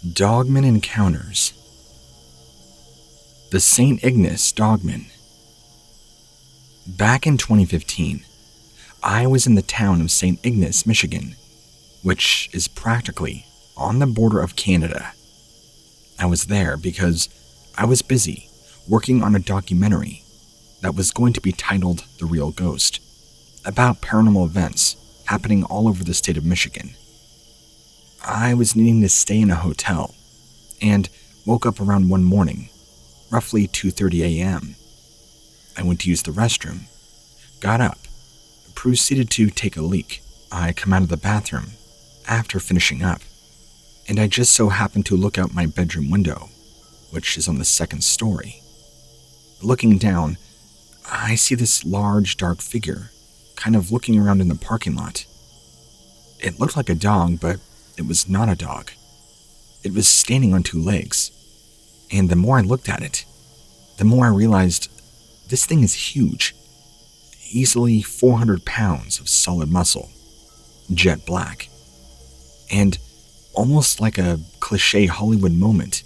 Dogman Encounters. The St. Ignace Dogman. Back in 2015, I was in the town of St. Ignace, Michigan, which is practically on the border of Canada. I was there because I was busy working on a documentary that was going to be titled The Real Ghost, about paranormal events happening all over the state of Michigan. I was needing to stay in a hotel and woke up around one morning, roughly 2:30 a.m. I went to use the restroom, got up, proceeded to take a leak. I come out of the bathroom after finishing up, and I just so happened to look out my bedroom window, which is on the second story. Looking down, I see this large, dark figure kind of looking around in the parking lot. It looked like a dog, but it was not a dog. It was standing on two legs, and the more I looked at it, the more I realized this thing is huge. Easily 400 pounds of solid muscle, jet black, and almost like a cliche Hollywood moment,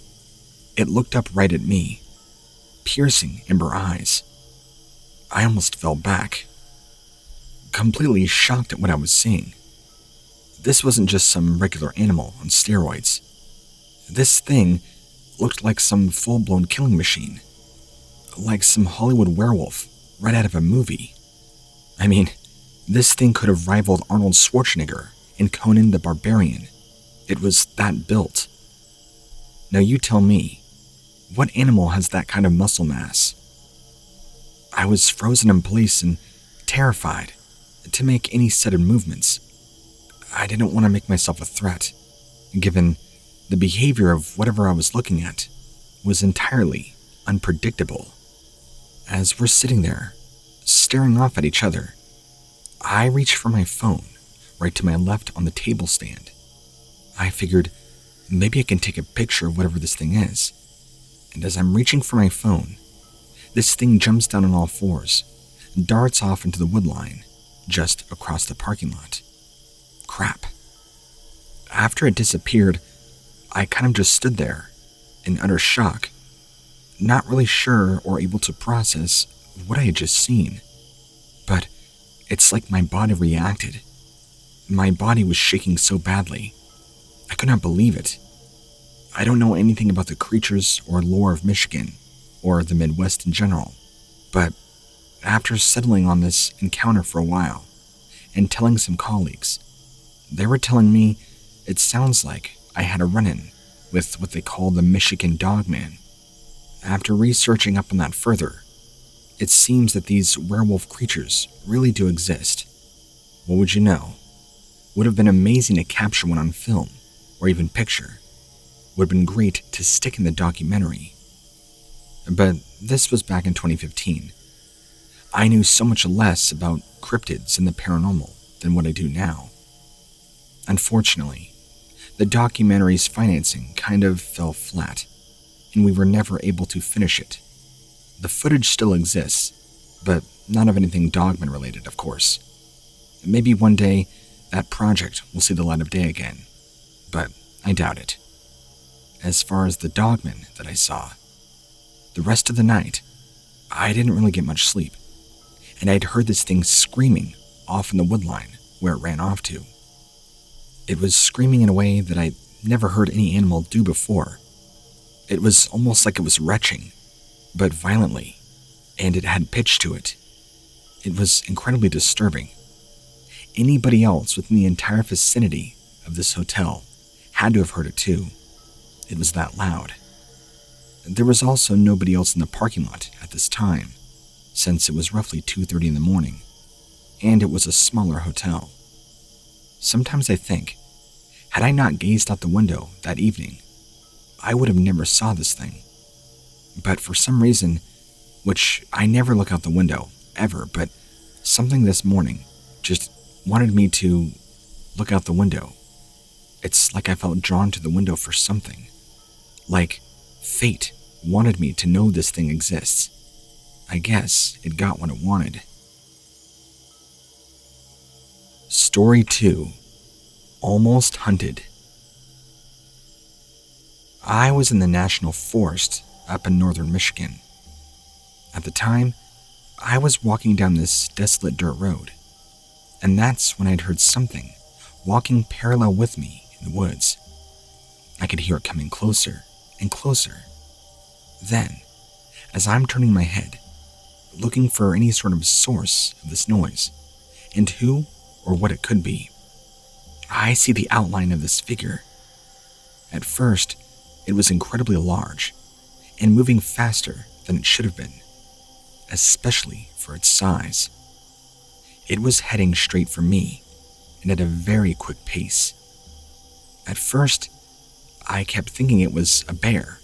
it looked up right at me, piercing amber eyes. I almost fell back, completely shocked at what I was seeing. This wasn't just some regular animal on steroids. This thing looked like some full-blown killing machine, like some Hollywood werewolf right out of a movie. I mean, this thing could have rivaled Arnold Schwarzenegger in Conan the Barbarian. It was that built. Now you tell me, what animal has that kind of muscle mass? I was frozen in place and terrified to make any sudden movements. I didn't want to make myself a threat, given the behavior of whatever I was looking at was entirely unpredictable. As we're sitting there, staring off at each other, I reach for my phone right to my left on the table stand. I figured maybe I can take a picture of whatever this thing is. And as I'm reaching for my phone, this thing jumps down on all fours, darts off into the woodline just across the parking lot. Crap. After it disappeared, I kind of just stood there in utter shock, not really sure or able to process what I had just seen. But it's like my body reacted. My body was shaking so badly. I could not believe it. I don't know anything about the creatures or lore of Michigan, or the Midwest in general, but after settling on this encounter for a while, and telling some colleagues, they were telling me it sounds like I had a run-in with what they call the Michigan Dogman. After researching up on that further, it seems that these werewolf creatures really do exist. What would you know? Would have been amazing to capture one on film, or even picture. Would have been great to stick in the documentary. But this was back in 2015. I knew so much less about cryptids and the paranormal than what I do now. Unfortunately, the documentary's financing kind of fell flat, and we were never able to finish it. The footage still exists, but none of anything Dogman related, of course. Maybe one day that project will see the light of day again, but I doubt it. As far as the Dogman that I saw, the rest of the night, I didn't really get much sleep, and I'd heard this thing screaming off in the woodline where it ran off to. It was screaming in a way that I'd never heard any animal do before. It was almost like it was retching, but violently, and it had pitch to it. It was incredibly disturbing. Anybody else within the entire vicinity of this hotel had to have heard it too. It was that loud. There was also nobody else in the parking lot at this time, since it was roughly 2:30 in the morning, and it was a smaller hotel. Sometimes I think, had I not gazed out the window that evening, I would have never saw this thing. But for some reason, which I never look out the window, ever, but something this morning just wanted me to look out the window. It's like I felt drawn to the window for something. Like fate wanted me to know this thing exists. I guess it got what it wanted. Story 2. Almost Hunted. I was in the National Forest up in northern Michigan. At the time, I was walking down this desolate dirt road, and that's when I'd heard something walking parallel with me in the woods. I could hear it coming closer and closer. Then, as I'm turning my head, looking for any sort of source of this noise, and who or what it could be, I see the outline of this figure. At first, it was incredibly large and moving faster than it should have been, especially for its size. It was heading straight for me and at a very quick pace. At first, I kept thinking it was a bear,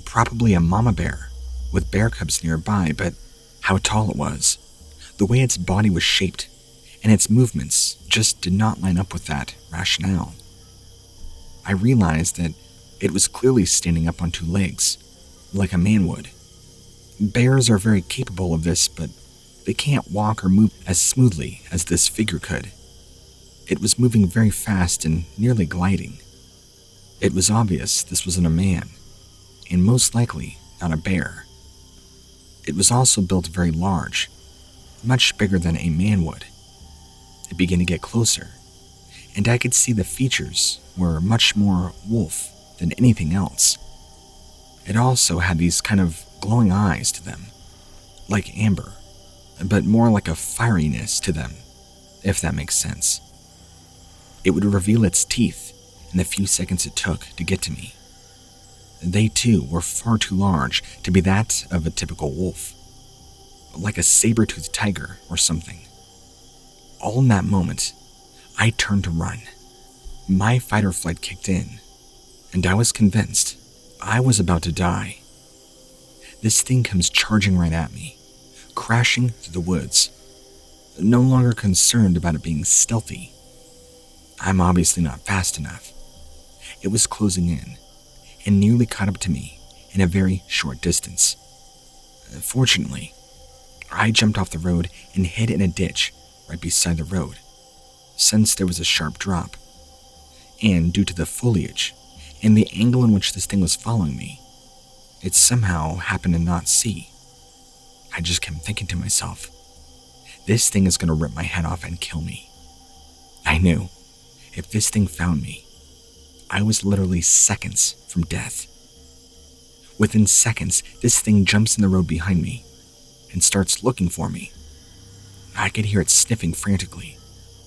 probably a mama bear with bear cubs nearby, but how tall it was, the way its body was shaped, and its movements just did not line up with that rationale. I realized that it was clearly standing up on two legs, like a man would. Bears are very capable of this, but they can't walk or move as smoothly as this figure could. It was moving very fast and nearly gliding. It was obvious this wasn't a man, and most likely not a bear. It was also built very large, much bigger than a man would. It began to get closer, and I could see the features were much more wolf than anything else. It also had these kind of glowing eyes to them, like amber, but more like a fieriness to them, if that makes sense. It would reveal its teeth in the few seconds it took to get to me. They too were far too large to be that of a typical wolf, like a saber-toothed tiger or something. All in that moment, I turned to run. My fight or flight kicked in, and I was convinced I was about to die. This thing comes charging right at me, crashing through the woods. No longer concerned about it being stealthy. I'm obviously not fast enough. It was closing in, and nearly caught up to me in a very short distance. Fortunately, I jumped off the road and hid in a ditch right beside the road, since there was a sharp drop. And due to the foliage and the angle in which this thing was following me, it somehow happened to not see. I just kept thinking to myself, this thing is going to rip my head off and kill me. I knew if this thing found me, I was literally seconds from death. Within seconds, this thing jumps in the road behind me and starts looking for me. I could hear it sniffing frantically,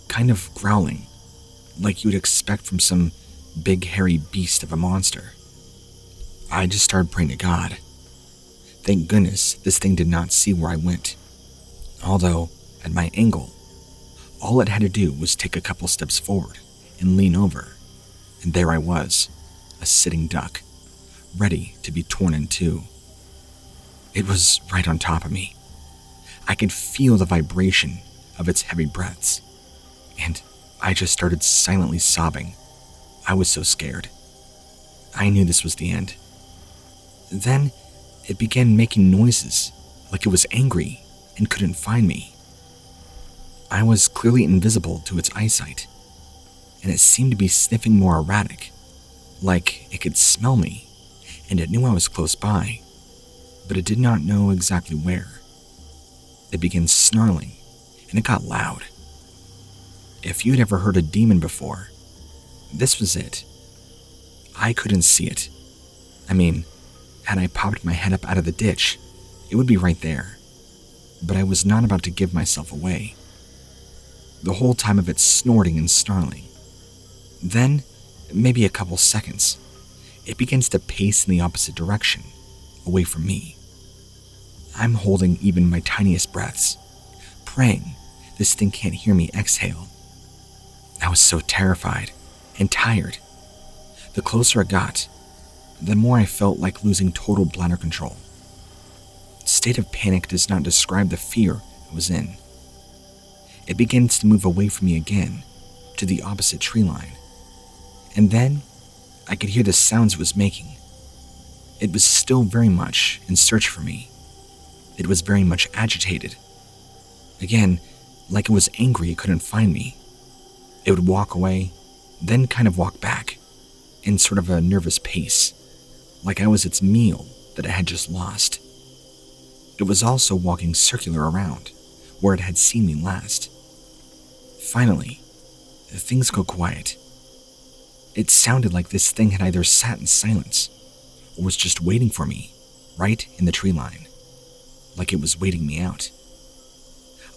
kind of growling, like you would expect from some big hairy beast of a monster. I just started praying to God. Thank goodness this thing did not see where I went. Although, at my angle, all it had to do was take a couple steps forward and lean over, and there I was, a sitting duck, ready to be torn in two. It was right on top of me. I could feel the vibration of its heavy breaths, and I just started silently sobbing. I was so scared. I knew this was the end. Then, it began making noises, like it was angry and couldn't find me. I was clearly invisible to its eyesight, and it seemed to be sniffing more erratic, like it could smell me, and it knew I was close by, but it did not know exactly where. It began snarling, and it got loud. If you'd ever heard a demon before, this was it. I couldn't see it. I mean, had I popped my head up out of the ditch, it would be right there. But I was not about to give myself away. The whole time of it snorting and snarling. Then, maybe a couple seconds, it begins to pace in the opposite direction, away from me. I'm holding even my tiniest breaths, praying this thing can't hear me exhale. I was so terrified and tired. The closer it got, the more I felt like losing total bladder control. State of panic does not describe the fear I was in. It begins to move away from me again, to the opposite tree line. And then, I could hear the sounds it was making. It was still very much in search for me. It was very much agitated. Again, like it was angry it couldn't find me. It would walk away, then kind of walk back, in sort of a nervous pace, like I was its meal that it had just lost. It was also walking circular around where it had seen me last. Finally, things go quiet. It sounded like this thing had either sat in silence or was just waiting for me right in the tree line, like it was waiting me out.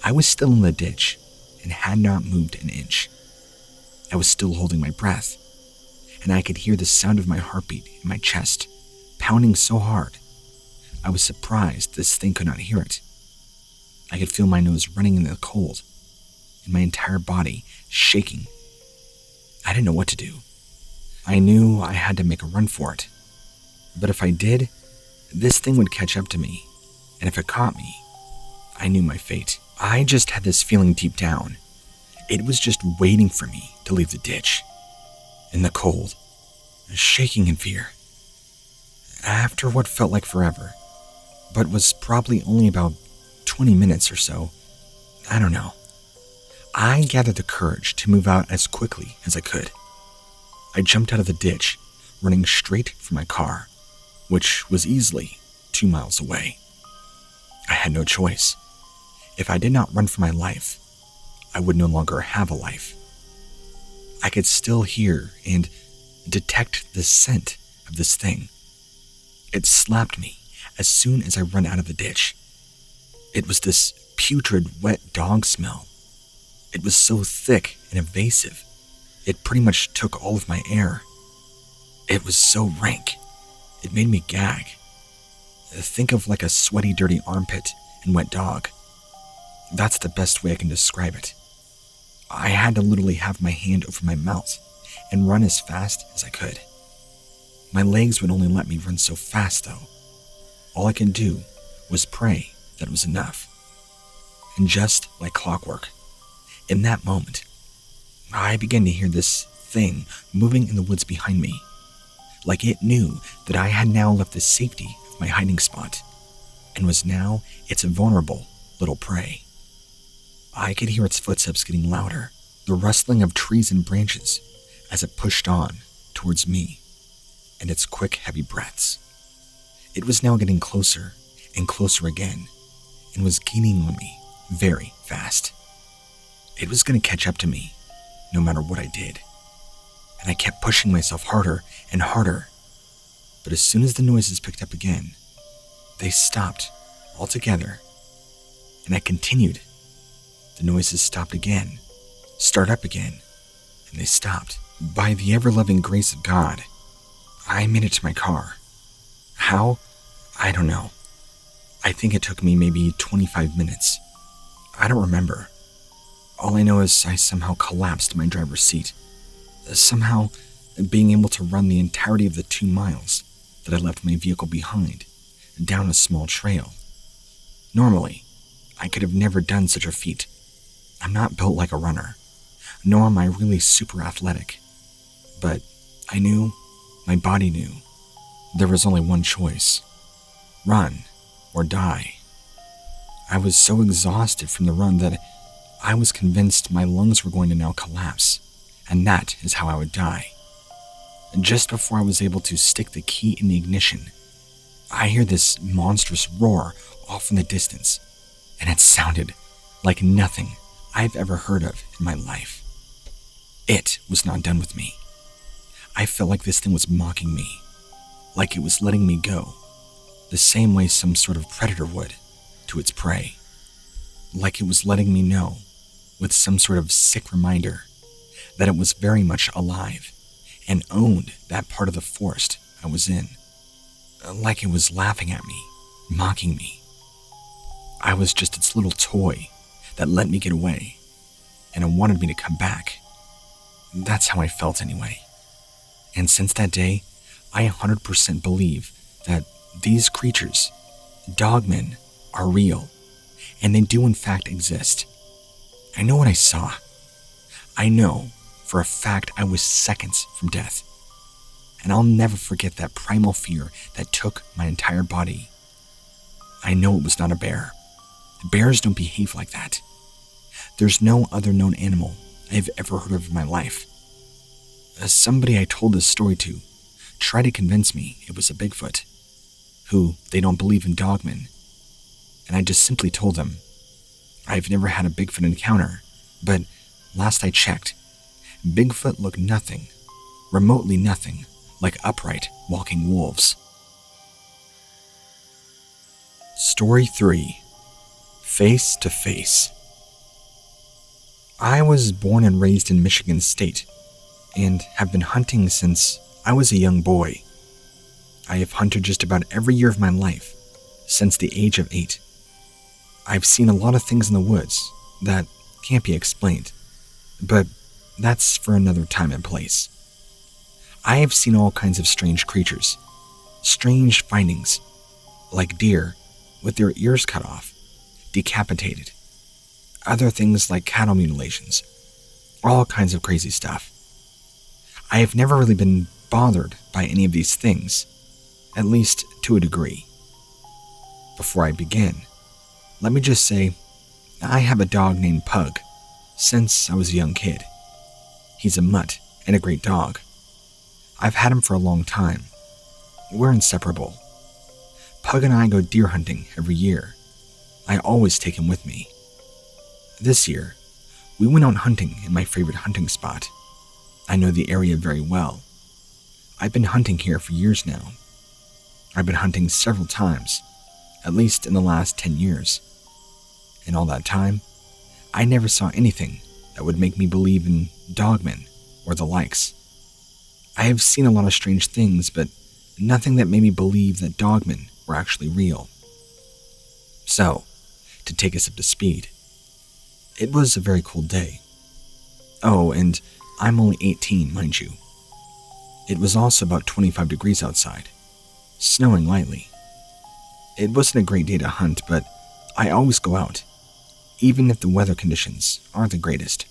I was still in the ditch and had not moved an inch. I was still holding my breath, and I could hear the sound of my heartbeat in my chest, pounding so hard. I was surprised this thing could not hear it. I could feel my nose running in the cold, and my entire body shaking. I didn't know what to do. I knew I had to make a run for it, but if I did, this thing would catch up to me, and if it caught me, I knew my fate. I just had this feeling deep down. It was just waiting for me to leave the ditch, in the cold, shaking in fear. After what felt like forever, but was probably only about 20 minutes or so, I don't know, I gathered the courage to move out as quickly as I could. I jumped out of the ditch, running straight for my car, which was easily 2 miles away. I had no choice. If I did not run for my life, I would no longer have a life. I could still hear and detect the scent of this thing. It slapped me as soon as I ran out of the ditch. It was this putrid, wet dog smell. It was so thick and evasive, it pretty much took all of my air. It was so rank, it made me gag. Think of like a sweaty, dirty armpit and wet dog. That's the best way I can describe it. I had to literally have my hand over my mouth and run as fast as I could. My legs would only let me run so fast, though. All I could do was pray that it was enough. And just like clockwork, in that moment, I began to hear this thing moving in the woods behind me, like it knew that I had now left the safety of my hiding spot and was now its vulnerable little prey. I could hear its footsteps getting louder, the rustling of trees and branches as it pushed on towards me, and its quick, heavy breaths. It was now getting closer and closer again, and was gaining on me very fast. It was going to catch up to me, no matter what I did, and I kept pushing myself harder and harder. But as soon as the noises picked up again, they stopped altogether, and I continued. The noises stopped again, start up again, and they stopped. By the ever-loving grace of God, I made it to my car. How? I don't know. I think it took me maybe 25 minutes. I don't remember. All I know is I somehow collapsed in my driver's seat. Somehow, being able to run the entirety of the 2 miles that I left my vehicle behind, down a small trail. Normally, I could have never done such a feat. I'm not built like a runner, nor am I really super athletic. But I knew, my body knew, there was only one choice: run or die. I was so exhausted from the run that I was convinced my lungs were going to now collapse, and that is how I would die. And just before I was able to stick the key in the ignition, I hear this monstrous roar off in the distance, and it sounded like nothing I've ever heard of in my life. It was not done with me. I felt like this thing was mocking me, like it was letting me go, the same way some sort of predator would to its prey, like it was letting me know, with some sort of sick reminder, that it was very much alive and owned that part of the forest I was in, like it was laughing at me, mocking me. I was just its little toy that let me get away, and it wanted me to come back. That's how I felt anyway. And since that day, I 100% believe that these creatures, dogmen, are real, and they do in fact exist. I know what I saw. I know for a fact I was seconds from death, and I'll never forget that primal fear that took my entire body. I know it was not a bear. Bears don't behave like that. There's no other known animal I've ever heard of in my life. Somebody I told this story to try to convince me it was a Bigfoot, who they don't believe in Dogman, and I just simply told them, I've never had a Bigfoot encounter, but last I checked, Bigfoot looked nothing, remotely nothing, like upright, walking wolves. Story 3. Face to Face. I was born and raised in Michigan State, and have been hunting since I was a young boy. I have hunted just about every year of my life, since the age of 8. I've seen a lot of things in the woods that can't be explained, but that's for another time and place. I have seen all kinds of strange creatures, strange findings, like deer with their ears cut off, decapitated, other things like cattle mutilations, all kinds of crazy stuff. I have never really been bothered by any of these things, at least to a degree. Before I begin, let me just say, I have a dog named Pug since I was a young kid. He's a mutt and a great dog. I've had him for a long time. We're inseparable. Pug and I go deer hunting every year. I always take him with me. This year, we went out hunting in my favorite hunting spot. I know the area very well. I've been hunting here for years now. I've been hunting several times, at least in the last 10 years. In all that time, I never saw anything that would make me believe in Dogman or the likes. I have seen a lot of strange things, but nothing that made me believe that Dogman were actually real. So, to take us up to speed, it was a very cold day. Oh, and I'm only 18, mind you. It was also about 25 degrees outside, snowing lightly. It wasn't a great day to hunt, but I always go out, even if the weather conditions aren't the greatest.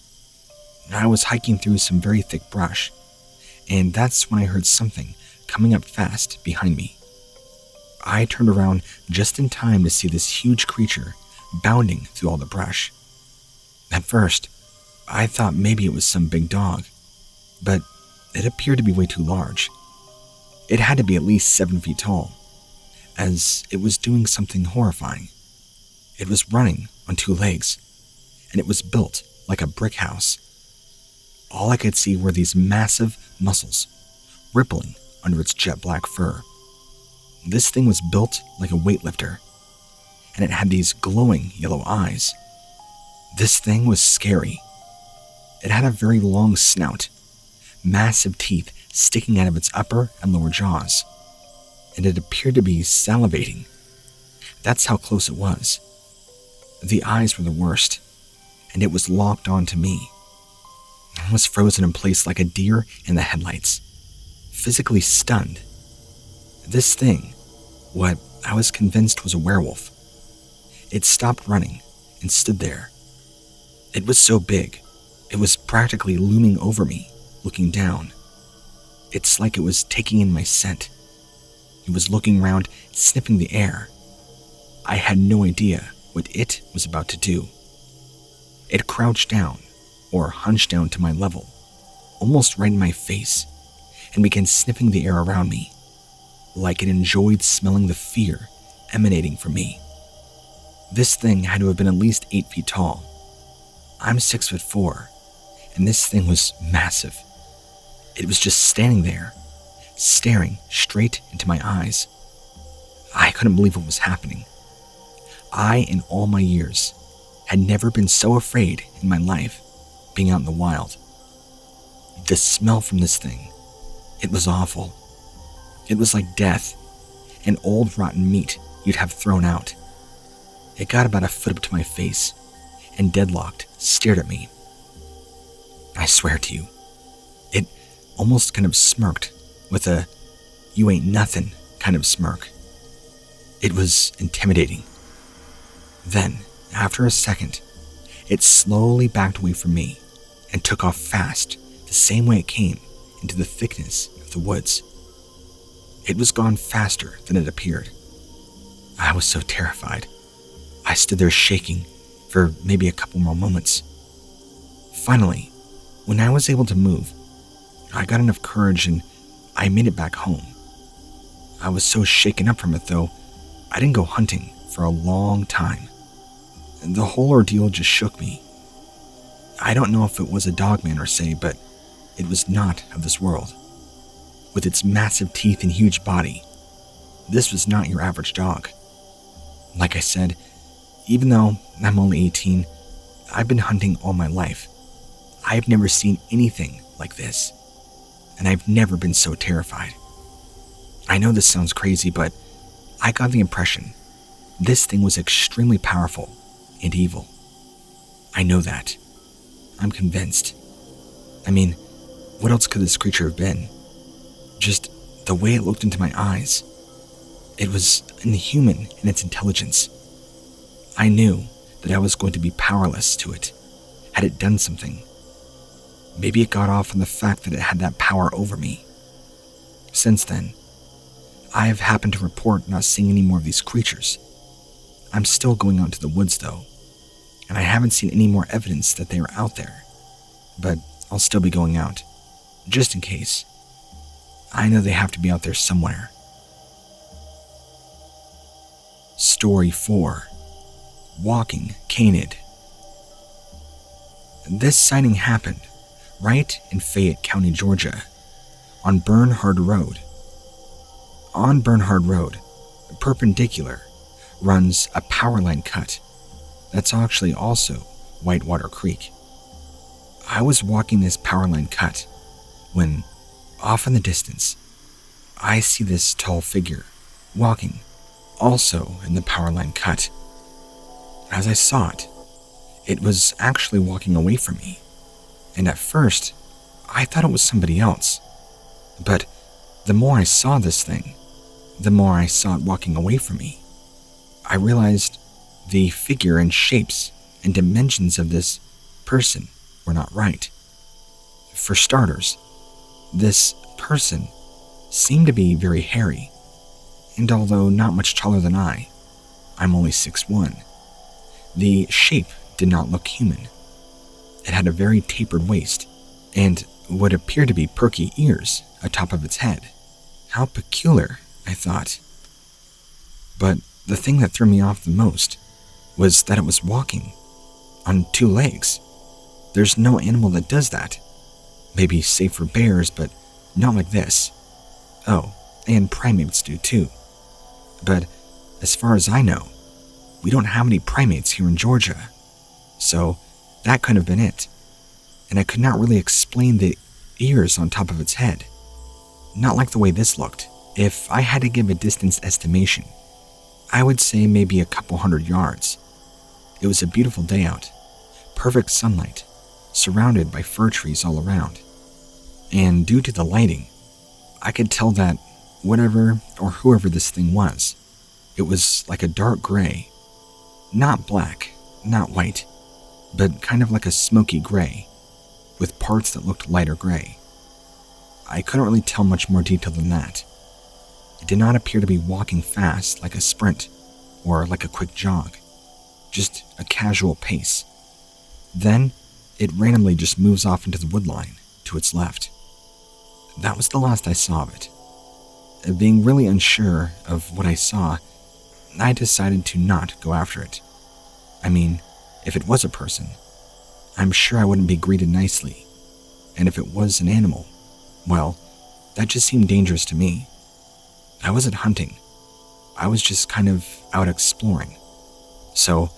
I was hiking through some very thick brush, and that's when I heard something coming up fast behind me. I turned around just in time to see this huge creature bounding through all the brush. At first, I thought maybe it was some big dog, but it appeared to be way too large. It had to be at least 7 feet tall, as it was doing something horrifying. It was running on 2 legs, and it was built like a brick house. All I could see were these massive muscles rippling under its jet black fur. This thing was built like a weightlifter, and it had these glowing yellow eyes. This thing was scary. It had a very long snout, massive teeth sticking out of its upper and lower jaws, and it appeared to be salivating. That's how close it was. The eyes were the worst, and it was locked on to me. I was frozen in place like a deer in the headlights, physically stunned. This thing, what I was convinced was a werewolf, it stopped running and stood there. It was so big, it was practically looming over me, looking down. It's like it was taking in my scent. It was looking around, sniffing the air. I had no idea what it was about to do. It crouched down, or hunched down to my level, almost right in my face, and began sniffing the air around me, like it enjoyed smelling the fear emanating from me. This thing had to have been at least 8 feet tall. I'm 6'4", and this thing was massive. It was just standing there, staring straight into my eyes. I couldn't believe what was happening. I, in all my years, had never been so afraid in my life being out in the wild. The smell from this thing, it was awful. It was like death, and old rotten meat you'd have thrown out. It got about a foot up to my face, and deadlocked, stared at me. I swear to you, it almost kind of smirked with a "you ain't nothing" kind of smirk. It was intimidating. Then, after a second, it slowly backed away from me and took off fast, the same way it came, into the thickness of the woods. It was gone faster than it appeared. I was so terrified. I stood there shaking for maybe a couple more moments. Finally, when I was able to move, I got enough courage and I made it back home. I was so shaken up from it, though, I didn't go hunting for a long time. The whole ordeal just shook me. I don't know if it was a dogman or say, but it was not of this world. With its massive teeth and huge body, this was not your average dog. Like I said, even though I'm only 18, I've been hunting all my life. I've never seen anything like this, and I've never been so terrified. I know this sounds crazy, but I got the impression this thing was extremely powerful and evil. I know that. I'm convinced. I mean, what else could this creature have been? Just the way it looked into my eyes. It was inhuman in its intelligence. I knew that I was going to be powerless to it had it done something. Maybe it got off on the fact that it had that power over me. Since then, I have happened to report not seeing any more of these creatures. I'm still going out to the woods though, and I haven't seen any more evidence that they are out there. But I'll still be going out, just in case. I know they have to be out there somewhere. Story 4. Walking Canid. This sighting happened right in Fayette County, Georgia, on Bernhard Road. On Bernhard Road, perpendicular, runs a power line cut that's actually also Whitewater Creek. I was walking this power line cut when, off in the distance, I see this tall figure walking also in the power line cut. As I saw it, it was actually walking away from me, and at first, I thought it was somebody else. But the more I saw this thing, the more I saw it walking away from me. I realized the figure and shapes and dimensions of this person were not right. For starters, this person seemed to be very hairy, and although not much taller than I'm only 6'1", the shape did not look human. It had a very tapered waist, and what appeared to be perky ears atop of its head. How peculiar, I thought. But the thing that threw me off the most was that it was walking on 2 legs. There's no animal that does that. Maybe save for bears, but not like this. Oh, and primates do too. But as far as I know, we don't have any primates here in Georgia. So that could have been it. And I could not really explain the ears on top of its head. Not like the way this looked. If I had to give a distance estimation, I would say maybe a couple 100 yards. It was a beautiful day out. Perfect sunlight, surrounded by fir trees all around. And due to the lighting, I could tell that whatever or whoever this thing was, it was like a dark gray. Not black, not white, but kind of like a smoky gray, with parts that looked lighter gray. I couldn't really tell much more detail than that. It did not appear to be walking fast like a sprint or like a quick jog, just a casual pace. Then it randomly just moves off into the woodline to its left. That was the last I saw of it. Being really unsure of what I saw, I decided to not go after it. I mean, if it was a person, I'm sure I wouldn't be greeted nicely. And if it was an animal, well, that just seemed dangerous to me. I wasn't hunting. I was just kind of out exploring. So,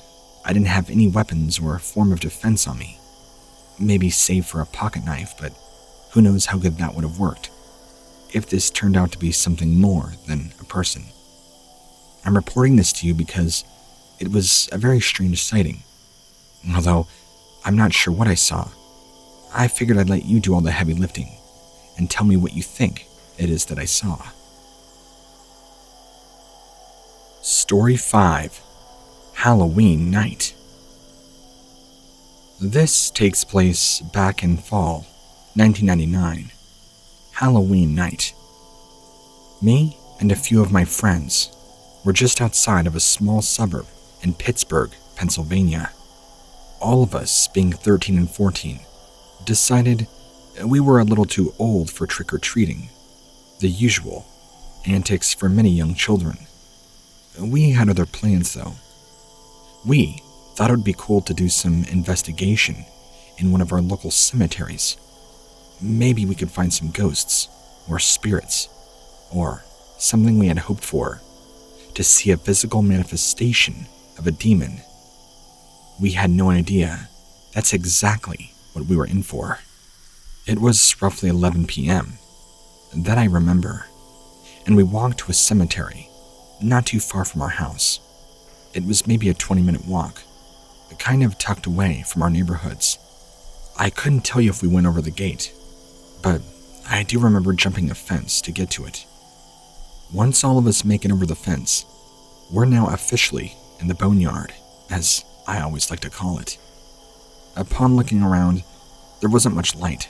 I didn't have any weapons or form of defense on me. Maybe save for a pocket knife, but who knows how good that would have worked if this turned out to be something more than a person. I'm reporting this to you because it was a very strange sighting. Although I'm not sure what I saw, I figured I'd let you do all the heavy lifting and tell me what you think it is that I saw. Story 5. Halloween Night. This takes place back in fall 1999. Halloween night. Me and a few of my friends were just outside of a small suburb in Pittsburgh, Pennsylvania. All of us, being 13 and 14, decided we were a little too old for trick-or-treating. The usual antics for many young children. We had other plans though. We thought it would be cool to do some investigation in one of our local cemeteries. Maybe we could find some ghosts, or spirits, or something we had hoped for, to see a physical manifestation of a demon. We had no idea that's exactly what we were in for. It was roughly 11 p.m. That I remember, and we walked to a cemetery not too far from our house. It was maybe a 20-minute walk, kind of tucked away from our neighborhoods. I couldn't tell you if we went over the gate, but I do remember jumping a fence to get to it. Once all of us make it over the fence, we're now officially in the boneyard, as I always like to call it. Upon looking around, there wasn't much light.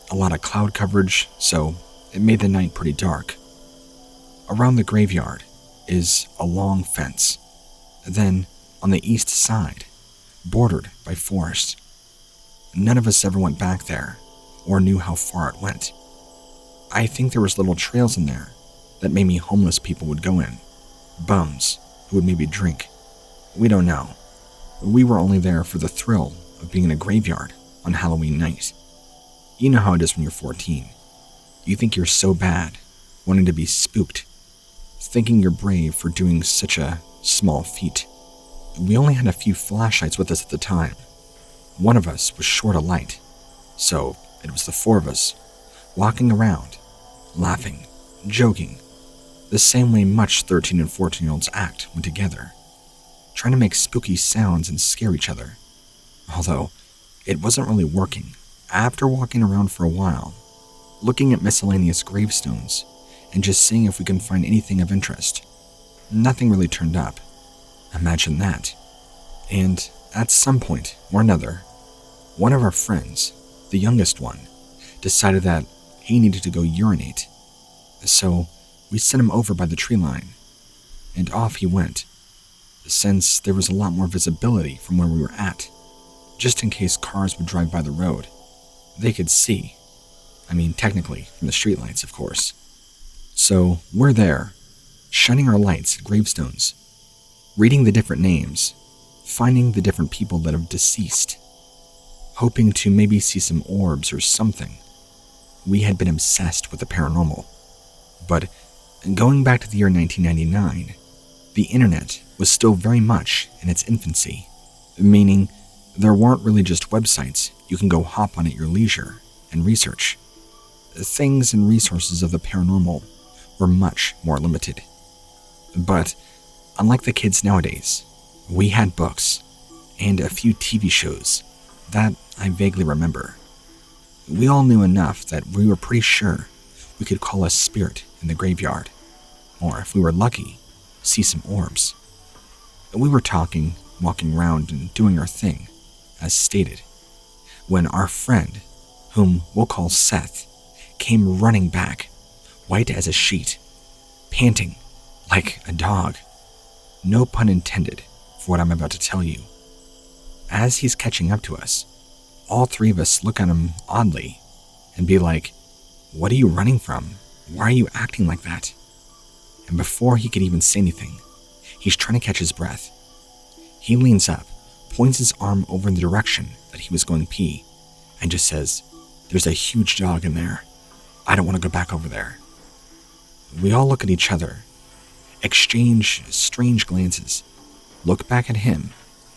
A lot of cloud coverage, so it made the night pretty dark. Around the graveyard is a long fence. Then, on the east side, bordered by forest. None of us ever went back there, or knew how far it went. I think there was little trails in there that maybe homeless people would go in, bums who would maybe drink. We don't know. We were only there for the thrill of being in a graveyard on Halloween night. You know how it is when you're 14. You think you're so bad, wanting to be spooked, thinking you're brave for doing such a small feat. We only had a few flashlights with us at the time. One of us was short a light, so it was the four of us, walking around, laughing, joking, the same way much 13 and 14-year-olds act when together, trying to make spooky sounds and scare each other. Although, it wasn't really working. After walking around for a while, looking at miscellaneous gravestones, and just seeing if we can find anything of interest, nothing really turned up. Imagine that. And at some point or another, one of our friends, the youngest one, decided that he needed to go urinate. So we sent him over by the tree line, and off he went. Since there was a lot more visibility from where we were at, just in case cars would drive by the road, they could see. I mean, technically, from the streetlights, of course. So we're there, shining our lights at gravestones, reading the different names, finding the different people that have deceased, hoping to maybe see some orbs or something. We had been obsessed with the paranormal. But going back to the year 1999, the internet was still very much in its infancy, meaning there weren't really just websites you can go hop on at your leisure and research. Things and resources of the paranormal were much more limited. But unlike the kids nowadays, we had books and a few TV shows that I vaguely remember. We all knew enough that we were pretty sure we could call a spirit in the graveyard, or if we were lucky, see some orbs. We were talking, walking around and doing our thing, as stated, when our friend, whom we'll call Seth, came running back, white as a sheet, panting like a dog. No pun intended for what I'm about to tell you. As he's catching up to us, all three of us look at him oddly and be like, "What are you running from? Why are you acting like that?" And before he could even say anything, he's trying to catch his breath. He leans up, points his arm over in the direction that he was going pee, and just says, "There's a huge dog in there. I don't want to go back over there." We all look at each other, exchange strange glances, look back at him,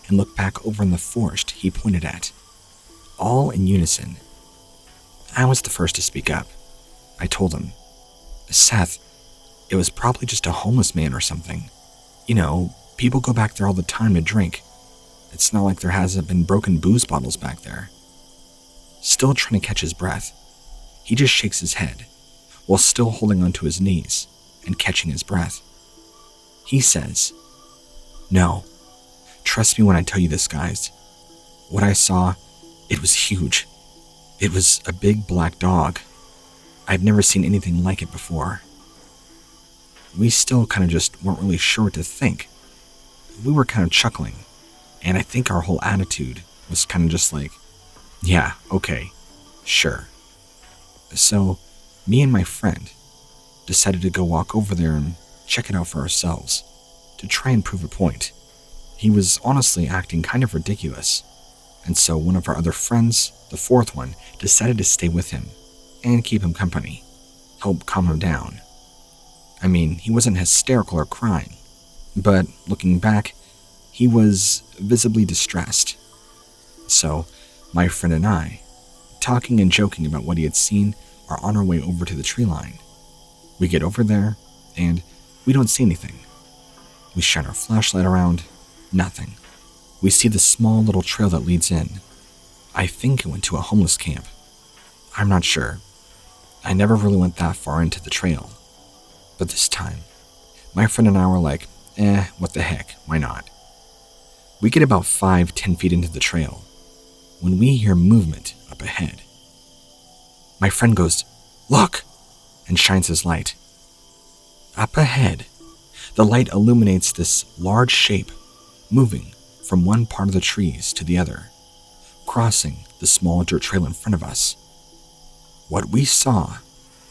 and look back over in the forest he pointed at, all in unison. I was the first to speak up. I told him, "Seth, it was probably just a homeless man or something. You know, people go back there all the time to drink. It's not like there hasn't been broken booze bottles back there." Still trying to catch his breath, he just shakes his head, while still holding onto his knees and catching his breath. He says, "No, trust me when I tell you this, guys. What I saw, it was huge. It was a big black dog. I've never seen anything like it before." We still kind of just weren't really sure what to think. We were kind of chuckling, and I think our whole attitude was kind of just like, "Yeah, okay, sure." So, me and my friend, decided to go walk over there and check it out for ourselves, to try and prove a point. He was honestly acting kind of ridiculous, and so one of our other friends, the fourth one, decided to stay with him and keep him company, help calm him down. I mean, he wasn't hysterical or crying, but looking back, he was visibly distressed. So, my friend and I, talking and joking about what he had seen, are on our way over to the tree line. We get over there, and we don't see anything. We shine our flashlight around, nothing. We see the small little trail that leads in. I think it went to a homeless camp. I'm not sure. I never really went that far into the trail. But this time, my friend and I were like, what the heck, why not? We get about 5-10 feet into the trail when we hear movement up ahead. My friend goes, "Look!" and shines his light. Up ahead, the light illuminates this large shape moving from one part of the trees to the other, crossing the small dirt trail in front of us. What we saw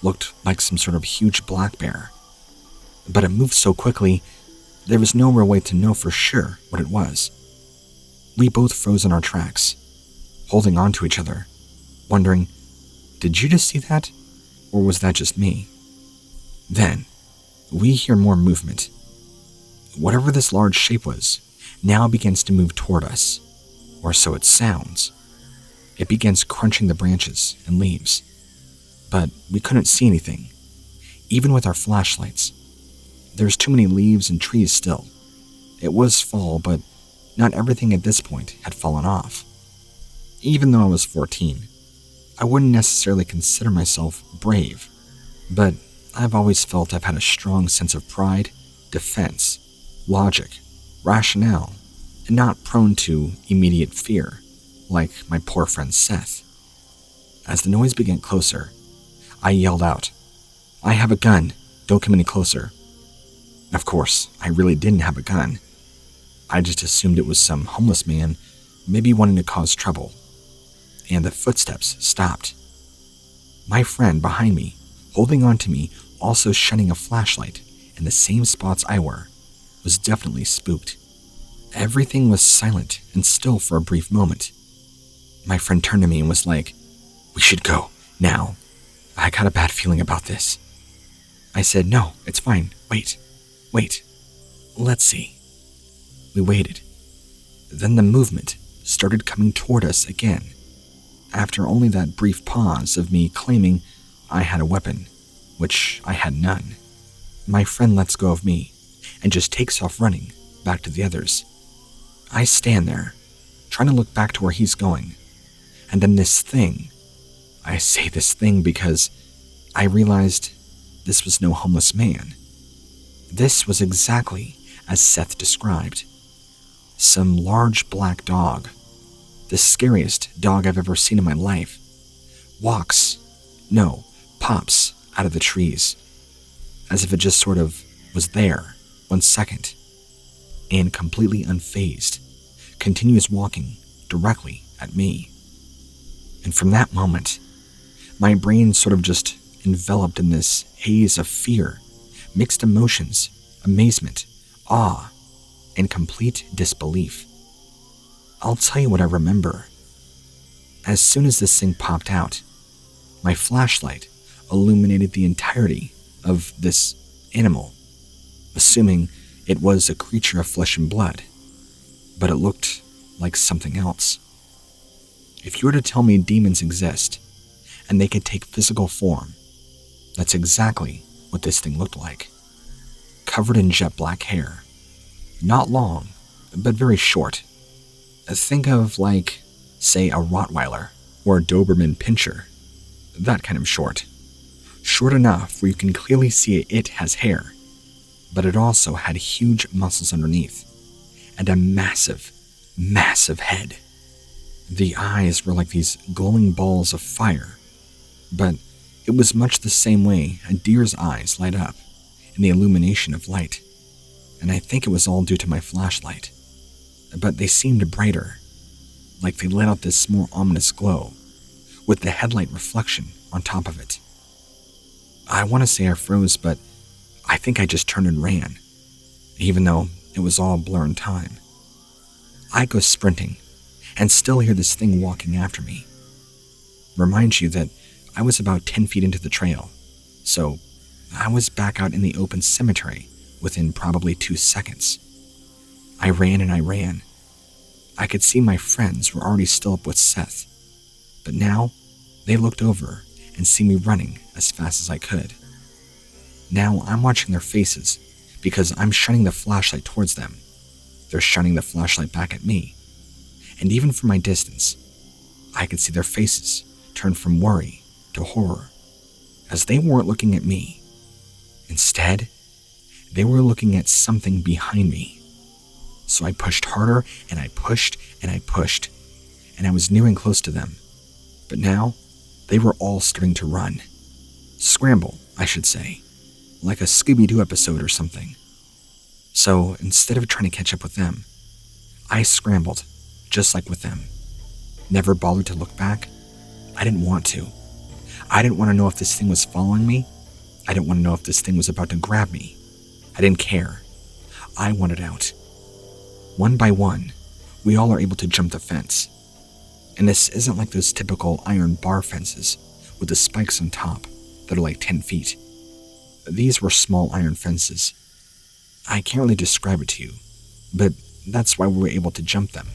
looked like some sort of huge black bear, but it moved so quickly, there was no real way to know for sure what it was. We both froze in our tracks, holding on to each other, wondering, did you just see that? Or was that just me? Then, we hear more movement. Whatever this large shape was, now begins to move toward us, or so it sounds. It begins crunching the branches and leaves, but we couldn't see anything, even with our flashlights. There's too many leaves and trees still. It was fall, but not everything at this point had fallen off. Even though I was 14, I wouldn't necessarily consider myself brave, but I've always felt I've had a strong sense of pride, defense, logic, rationale, and not prone to immediate fear, like my poor friend Seth. As the noise began closer, I yelled out, "I have a gun, don't come any closer." Of course, I really didn't have a gun. I just assumed it was some homeless man, maybe wanting to cause trouble. And the footsteps stopped. My friend behind me, holding on to me, also shining a flashlight in the same spots I were, was definitely spooked. Everything was silent and still for a brief moment. My friend turned to me and was like, "We should go, now. I got a bad feeling about this." I said, "No, it's fine. Wait. Let's see." We waited. Then the movement started coming toward us again, after only that brief pause of me claiming I had a weapon, which I had none. My friend lets go of me and just takes off running back to the others. I stand there, trying to look back to where he's going, and then this thing, I say this thing because I realized this was no homeless man. This was exactly as Seth described. Some large black dog, the scariest dog I've ever seen in my life, pops out of the trees, as if it just sort of was there 1 second, and completely unfazed, continues walking directly at me. And from that moment, my brain sort of just enveloped in this haze of fear, mixed emotions, amazement, awe, and complete disbelief. I'll tell you what I remember. As soon as this thing popped out, my flashlight illuminated the entirety of this animal, assuming it was a creature of flesh and blood, but it looked like something else. If you were to tell me demons exist, and they could take physical form, that's exactly what this thing looked like. Covered in jet black hair. Not long, but very short. Think of say a Rottweiler or a Doberman Pinscher. That kind of short. Short enough where you can clearly see it has hair, but it also had huge muscles underneath, and a massive, massive head. The eyes were like these glowing balls of fire, but it was much the same way a deer's eyes light up in the illumination of light, and I think it was all due to my flashlight, but they seemed brighter, like they let out this more ominous glow, with the headlight reflection on top of it. I want to say I froze, but I think I just turned and ran, even though it was all a blur in time. I go sprinting and still hear this thing walking after me. Remind you that I was about 10 feet into the trail, so I was back out in the open cemetery within probably 2 seconds. I ran and I ran. I could see my friends were already still up with Seth, but now they looked over and see me running as fast as I could. Now I'm watching their faces because I'm shining the flashlight towards them. They're shining the flashlight back at me, and even from my distance, I could see their faces turn from worry to horror, as they weren't looking at me. Instead, they were looking at something behind me. So I pushed harder, and I pushed, and I pushed, and I was nearing close to them. But now, they were all starting to run. Scramble, I should say, like a Scooby-Doo episode or something. So instead of trying to catch up with them, I scrambled, just like with them. Never bothered to look back. I didn't want to. I didn't want to know if this thing was following me. I didn't want to know if this thing was about to grab me. I didn't care. I wanted out. One by one, we all are able to jump the fence. And this isn't like those typical iron bar fences with the spikes on top that are like 10 feet. These were small iron fences. I can't really describe it to you, but that's why we were able to jump them.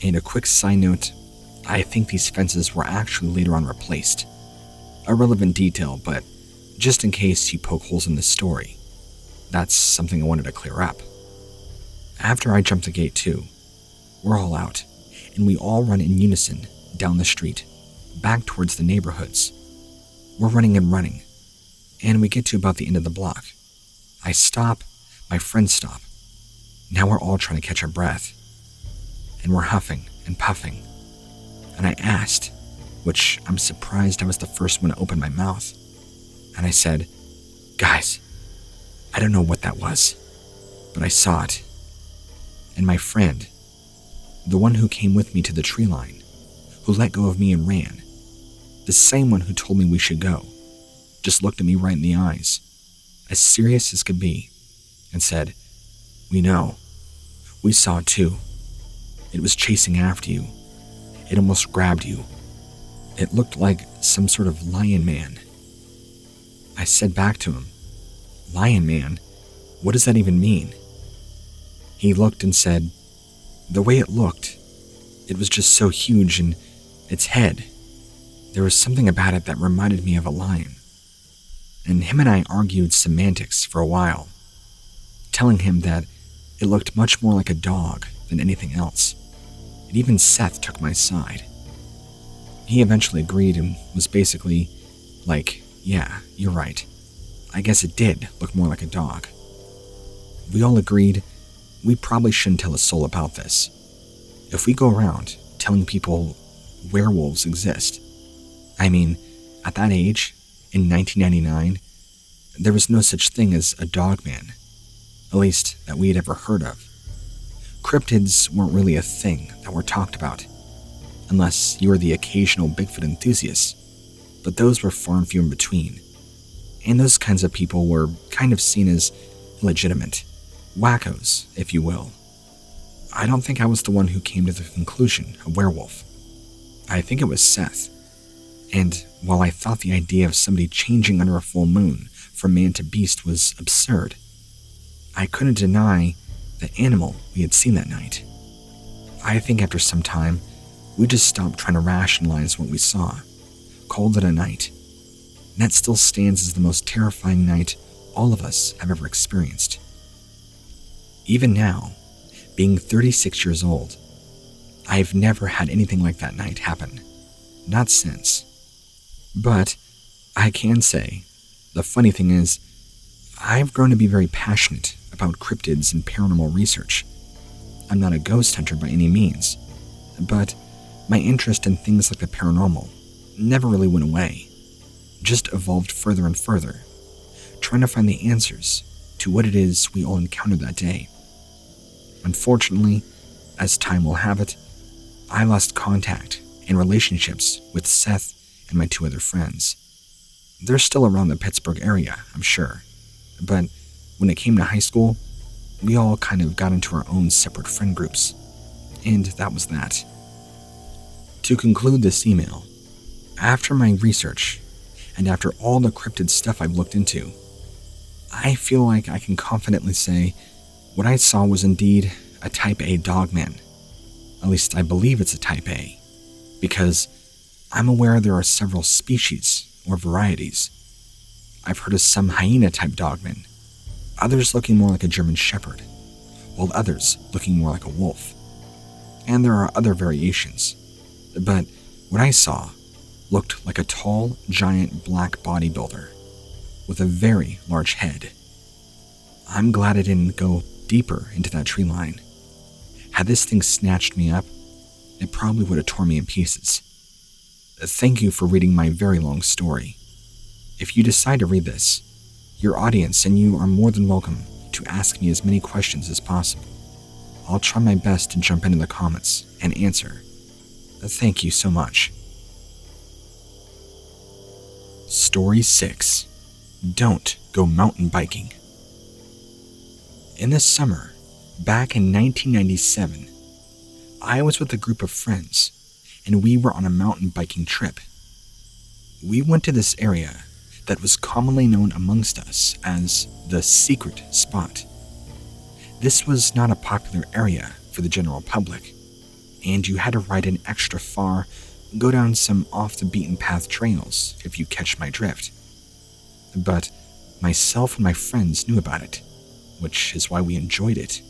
And a quick side note, I think these fences were actually later on replaced. A relevant detail, but just in case you poke holes in this story, that's something I wanted to clear up. After I jump the gate too, we're all out, and we all run in unison down the street, back towards the neighborhoods. We're running and running, and we get to about the end of the block. I stop, my friends stop. Now we're all trying to catch our breath, and we're huffing and puffing. And I asked, which I'm surprised I was the first one to open my mouth, and I said, "Guys, I don't know what that was, but I saw it." And my friend, the one who came with me to the tree line, who let go of me and ran, the same one who told me we should go, just looked at me right in the eyes, as serious as could be, and said, "We know. We saw it too. It was chasing after you. It almost grabbed you. It looked like some sort of lion man." I said back to him, "Lion man? What does that even mean?" He looked and said, "The way it looked, it was just so huge, and its head, there was something about it that reminded me of a lion." And him and I argued semantics for a while, telling him that it looked much more like a dog than anything else. And even Seth took my side. He eventually agreed and was basically like, "Yeah, you're right. I guess it did look more like a dog." We all agreed we probably shouldn't tell a soul about this. If we go around telling people werewolves exist, I mean, at that age, in 1999, there was no such thing as a dogman, at least that we had ever heard of. Cryptids weren't really a thing that were talked about, unless you were the occasional Bigfoot enthusiast, but those were far and few in between, and those kinds of people were kind of seen as illegitimate, wackos, if you will. I don't think I was the one who came to the conclusion of werewolf. I think it was Seth, and while I thought the idea of somebody changing under a full moon from man to beast was absurd, I couldn't deny the animal we had seen that night. I think after some time, we just stopped trying to rationalize what we saw, called it a night. And that still stands as the most terrifying night all of us have ever experienced. Even now, being 36 years old, I've never had anything like that night happen. Not since. But I can say, the funny thing is, I've grown to be very passionate about cryptids and paranormal research. I'm not a ghost hunter by any means, but my interest in things like the paranormal never really went away, just evolved further and further, trying to find the answers to what it is we all encountered that day. Unfortunately, as time will have it, I lost contact and relationships with Seth and my 2 other friends. They're still around the Pittsburgh area, I'm sure. But when it came to high school, we all kind of got into our own separate friend groups. And that was that. To conclude this email, after my research, and after all the cryptid stuff I've looked into, I feel like I can confidently say what I saw was indeed a Type A dogman. At least I believe it's a Type A, because I'm aware there are several species or varieties. I've heard of some hyena-type dogmen, others looking more like a German shepherd, while others looking more like a wolf. And there are other variations, but what I saw looked like a tall, giant black bodybuilder with a very large head. I'm glad I didn't go deeper into that tree line. Had this thing snatched me up, it probably would have torn me in pieces. Thank you for reading my very long story. If you decide to read this, your audience and you are more than welcome to ask me as many questions as possible. I'll try my best to jump into the comments and answer. Thank you so much. Story 6. Don't go mountain biking. In the summer, back in 1997, I was with a group of friends, and we were on a mountain biking trip. We went to this area that was commonly known amongst us as the secret spot. This was not a popular area for the general public, and you had to ride an extra far, go down some off-the-beaten-path trails, if you catch my drift. But myself and my friends knew about it, which is why we enjoyed it.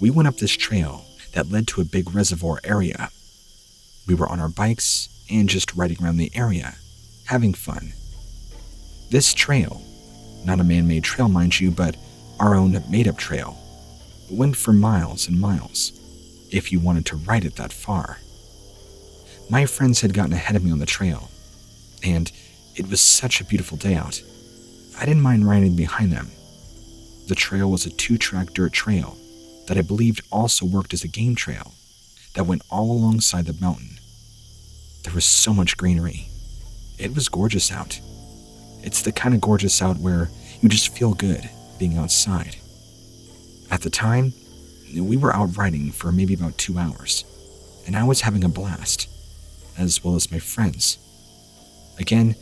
We went up this trail that led to a big reservoir area. We were on our bikes and just riding around the area, having fun. This trail, not a man-made trail mind you, but our own made-up trail, went for miles and miles, if you wanted to ride it that far. My friends had gotten ahead of me on the trail, and it was such a beautiful day out. I didn't mind riding behind them. The trail was a 2-track dirt trail that I believed also worked as a game trail that went all alongside the mountain. There was so much greenery. It was gorgeous out. It's the kind of gorgeous out where you just feel good being outside. At the time, we were out riding for maybe about 2 hours, and I was having a blast, as well as my friends. Again,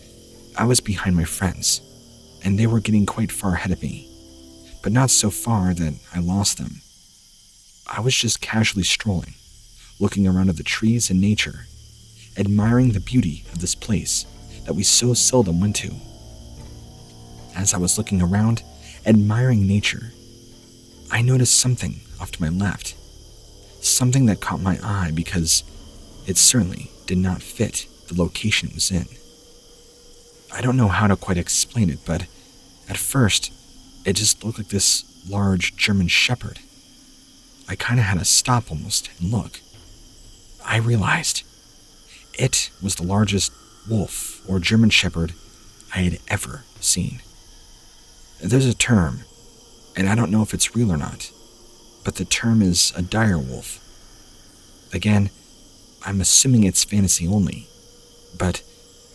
I was behind my friends, and they were getting quite far ahead of me, but not so far that I lost them. I was just casually strolling, looking around at the trees and nature, admiring the beauty of this place that we so seldom went to. As I was looking around, admiring nature, I noticed something off to my left, something that caught my eye because it certainly did not fit the location it was in. I don't know how to quite explain it, but at first, it just looked like this large German shepherd. I kind of had to stop almost and look. I realized it was the largest wolf or German shepherd I had ever seen. There's a term, and I don't know if it's real or not, but the term is a dire wolf. Again, I'm assuming it's fantasy only, but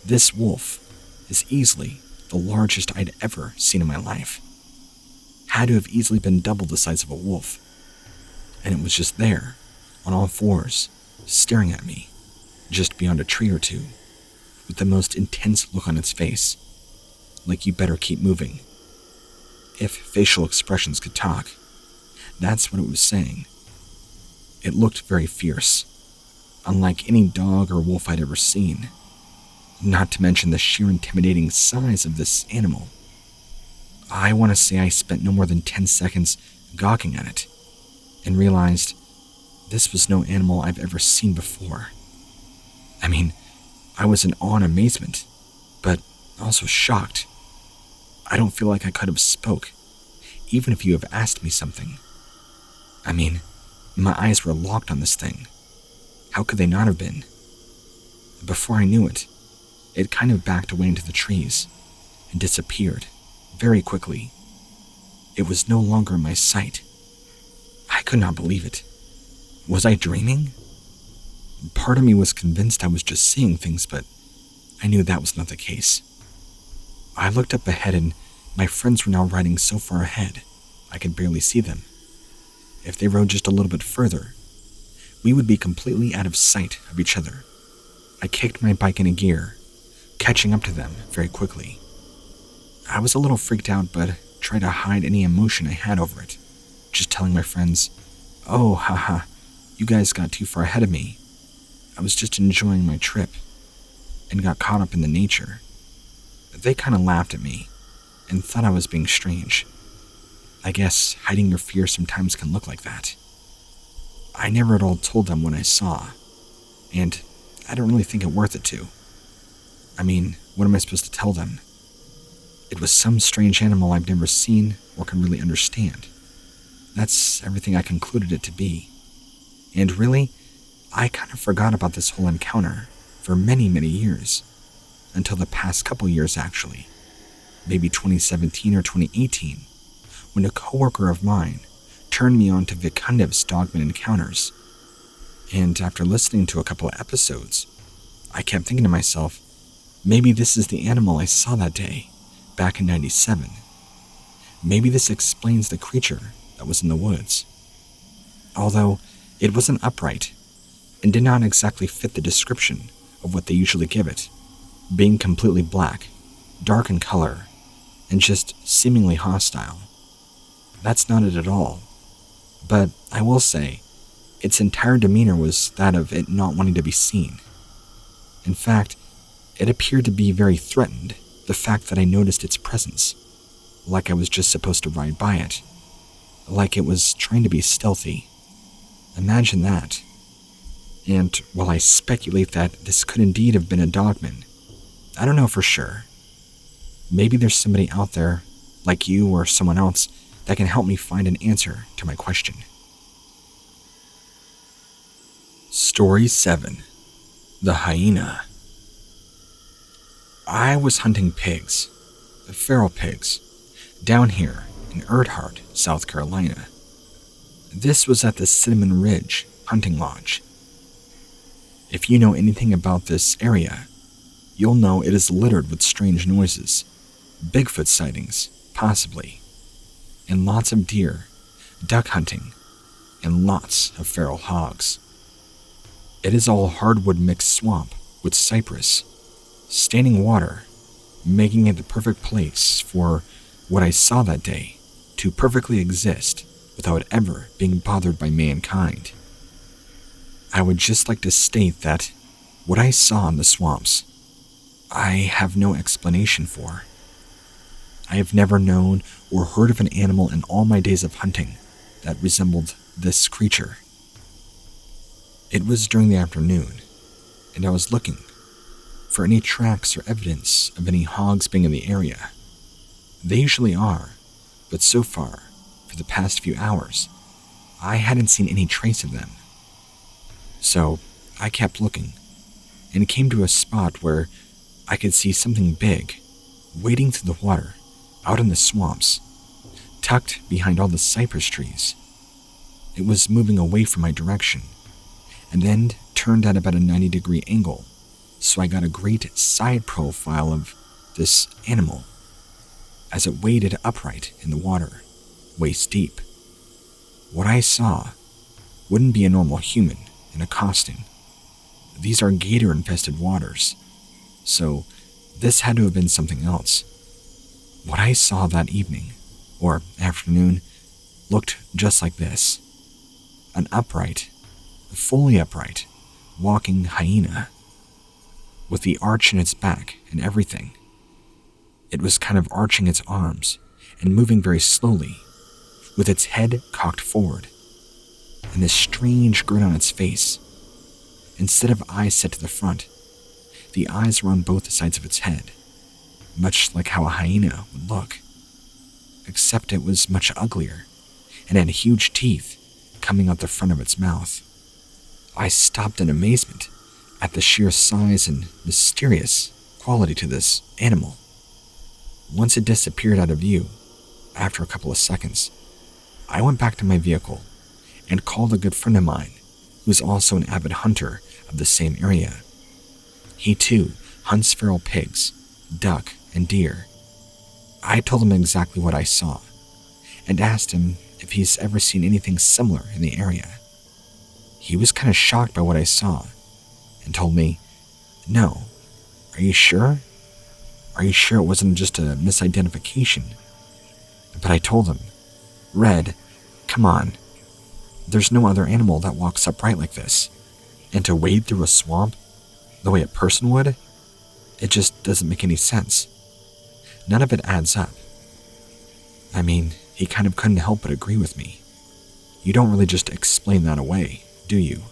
this wolf is easily the largest I'd ever seen in my life. Had to have easily been double the size of a wolf, and it was just there, on all fours, staring at me, just beyond a tree or two, with the most intense look on its face, like you better keep moving. If facial expressions could talk, that's what it was saying. It looked very fierce, unlike any dog or wolf I'd ever seen, not to mention the sheer intimidating size of this animal. I want to say I spent no more than 10 seconds gawking at it, and realized this was no animal I've ever seen before. I mean, I was in awe and amazement, but also shocked. I don't feel like I could have spoke, even if you have asked me something. I mean, my eyes were locked on this thing. How could they not have been? Before I knew it, it kind of backed away into the trees and disappeared very quickly. It was no longer in my sight. I could not believe it. Was I dreaming? Part of me was convinced I was just seeing things, but I knew that was not the case. I looked up ahead and my friends were now riding so far ahead, I could barely see them. If they rode just a little bit further, we would be completely out of sight of each other. I kicked my bike into gear, catching up to them very quickly. I was a little freaked out, but tried to hide any emotion I had over it, just telling my friends, "Oh, haha, you guys got too far ahead of me. I was just enjoying my trip and got caught up in the nature." They kind of laughed at me and thought I was being strange. I guess hiding your fear sometimes can look like that. I never at all told them what I saw, and I don't really think it worth it to. I mean, what am I supposed to tell them? It was some strange animal I've never seen or can really understand. That's everything I concluded it to be. And really, I kind of forgot about this whole encounter for many, many years. Until the past couple years, actually. Maybe 2017 or 2018, when a coworker of mine turned me on to Vikundev's Dogman Encounters. And after listening to a couple of episodes, I kept thinking to myself, maybe this is the animal I saw that day, back in '97. Maybe this explains the creature that was in the woods. Although it wasn't upright and did not exactly fit the description of what they usually give it, being completely black, dark in color, and just seemingly hostile. That's not it at all. But I will say, its entire demeanor was that of it not wanting to be seen. In fact, it appeared to be very threatened, the fact that I noticed its presence, like I was just supposed to ride by it, like it was trying to be stealthy. Imagine that. And while I speculate that this could indeed have been a dogman, I don't know for sure. Maybe there's somebody out there, like you or someone else, that can help me find an answer to my question. Story 7. The Hyena. I was hunting pigs, feral pigs, down here in Erdhart, South Carolina. This was at the Cinnamon Ridge Hunting Lodge. If you know anything about this area, you'll know it is littered with strange noises, Bigfoot sightings, possibly, and lots of deer, duck hunting, and lots of feral hogs. It is all hardwood mixed swamp with cypress, standing water, making it the perfect place for what I saw that day to perfectly exist without ever being bothered by mankind. I would just like to state that what I saw in the swamps, I have no explanation for. I have never known or heard of an animal in all my days of hunting that resembled this creature. It was during the afternoon, and I was looking for any tracks or evidence of any hogs being in the area. They usually are, but so far, for the past few hours, I hadn't seen any trace of them. So I kept looking, and came to a spot where I could see something big, wading through the water, out in the swamps, tucked behind all the cypress trees. It was moving away from my direction, and then turned at about a 90-degree angle, so I got a great side profile of this animal, as it waded upright in the water, waist deep. What I saw wouldn't be a normal human in a costume. These are gator-infested waters, so this had to have been something else. What I saw that evening, or afternoon, looked just like this. An upright, fully upright, walking hyena, with the arch in its back and everything. It was kind of arching its arms and moving very slowly, with its head cocked forward, and this strange grin on its face. Instead of eyes set to the front, the eyes were on both sides of its head, much like how a hyena would look, except it was much uglier and had huge teeth coming out the front of its mouth. I stopped in amazement at the sheer size and mysterious quality to this animal. Once it disappeared out of view, after a couple of seconds, I went back to my vehicle and called a good friend of mine who is also an avid hunter of the same area. He too hunts feral pigs, duck, and deer, I told him exactly what I saw and asked him if he's ever seen anything similar in the area. He was kind of shocked by what I saw and told me, "No, are you sure? Are you sure it wasn't just a misidentification?" But I told him, "Red, come on. There's no other animal that walks upright like this. And to wade through a swamp the way a person would, it just doesn't make any sense. None of it adds up." I mean, he kind of couldn't help but agree with me. You don't really just explain that away, do you?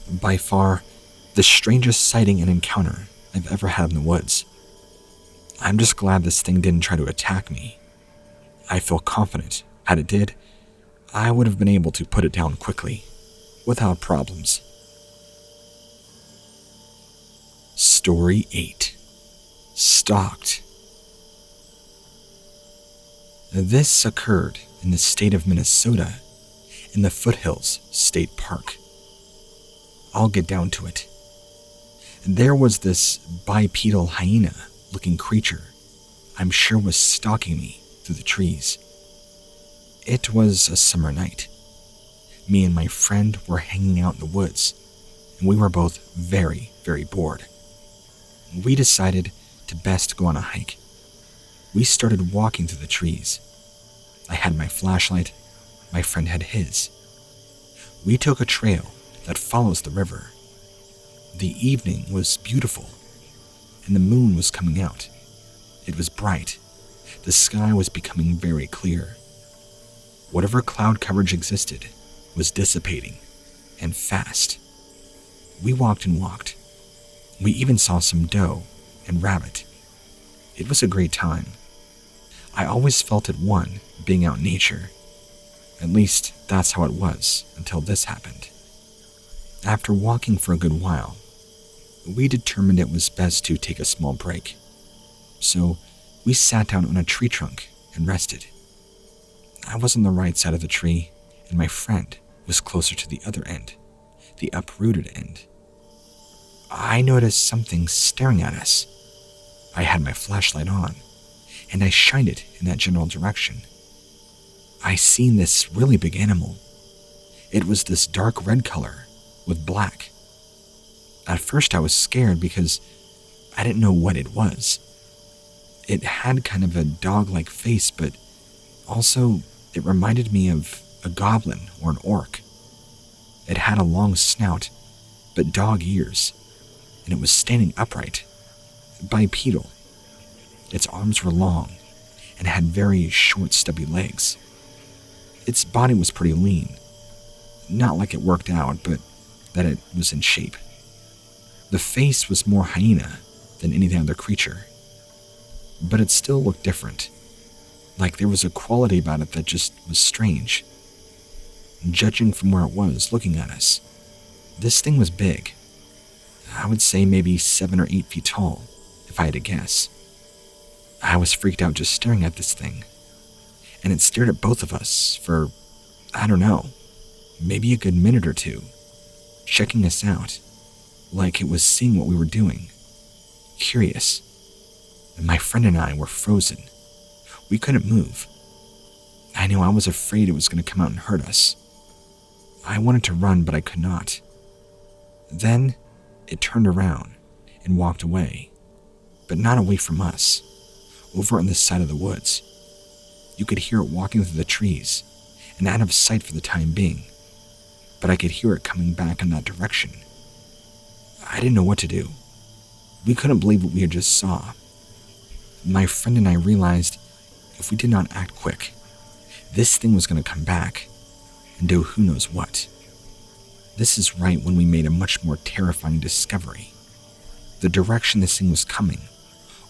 By far, the strangest sighting and encounter I've ever had in the woods. I'm just glad this thing didn't try to attack me. I feel confident, had it did, I would have been able to put it down quickly, without problems. Story 8. Stalked. This occurred in the state of Minnesota, in the Foothills State Park. I'll get down to it. There was this bipedal hyena-looking creature I'm sure was stalking me through the trees. It was a summer night. Me and my friend were hanging out in the woods, and we were both very, very bored. We decided to best go on a hike. We started walking through the trees. I had my flashlight, my friend had his. We took a trail that follows the river. The evening was beautiful, and the moon was coming out. It was bright. The sky was becoming very clear. Whatever cloud coverage existed was dissipating, and fast. We walked and walked. We even saw some doe and rabbit. It was a great time. I always felt at one being out in nature. At least that's how it was until this happened. After walking for a good while, we determined it was best to take a small break. So we sat down on a tree trunk and rested. I was on the right side of the tree, and my friend was closer to the other end, the uprooted end. I noticed something staring at us. I had my flashlight on, and I shined it in that general direction. I seen this really big animal. It was this dark red color with black. At first I was scared because I didn't know what it was. It had kind of a dog-like face, but also it reminded me of a goblin or an orc. It had a long snout, but dog ears, and it was standing upright, bipedal. Its arms were long and had very short, stubby legs. Its body was pretty lean, not like it worked out, but that it was in shape. The face was more hyena than any other creature, but it still looked different, like there was a quality about it that just was strange. Judging from where it was looking at us, this thing was big. I would say maybe 7 or 8 feet tall, if I had to guess. I was freaked out just staring at this thing, and it stared at both of us for, I don't know, maybe a good minute or two, checking us out, like it was seeing what we were doing. Curious. And my friend and I were frozen. We couldn't move. I knew I was afraid it was going to come out and hurt us. I wanted to run, but I could not. Then it turned around and walked away, but not away from us, over on this side of the woods. You could hear it walking through the trees and out of sight for the time being, but I could hear it coming back in that direction. I didn't know what to do. We couldn't believe what we had just saw. My friend and I realized if we did not act quick, this thing was going to come back and do who knows what. This is right when we made a much more terrifying discovery. The direction this thing was coming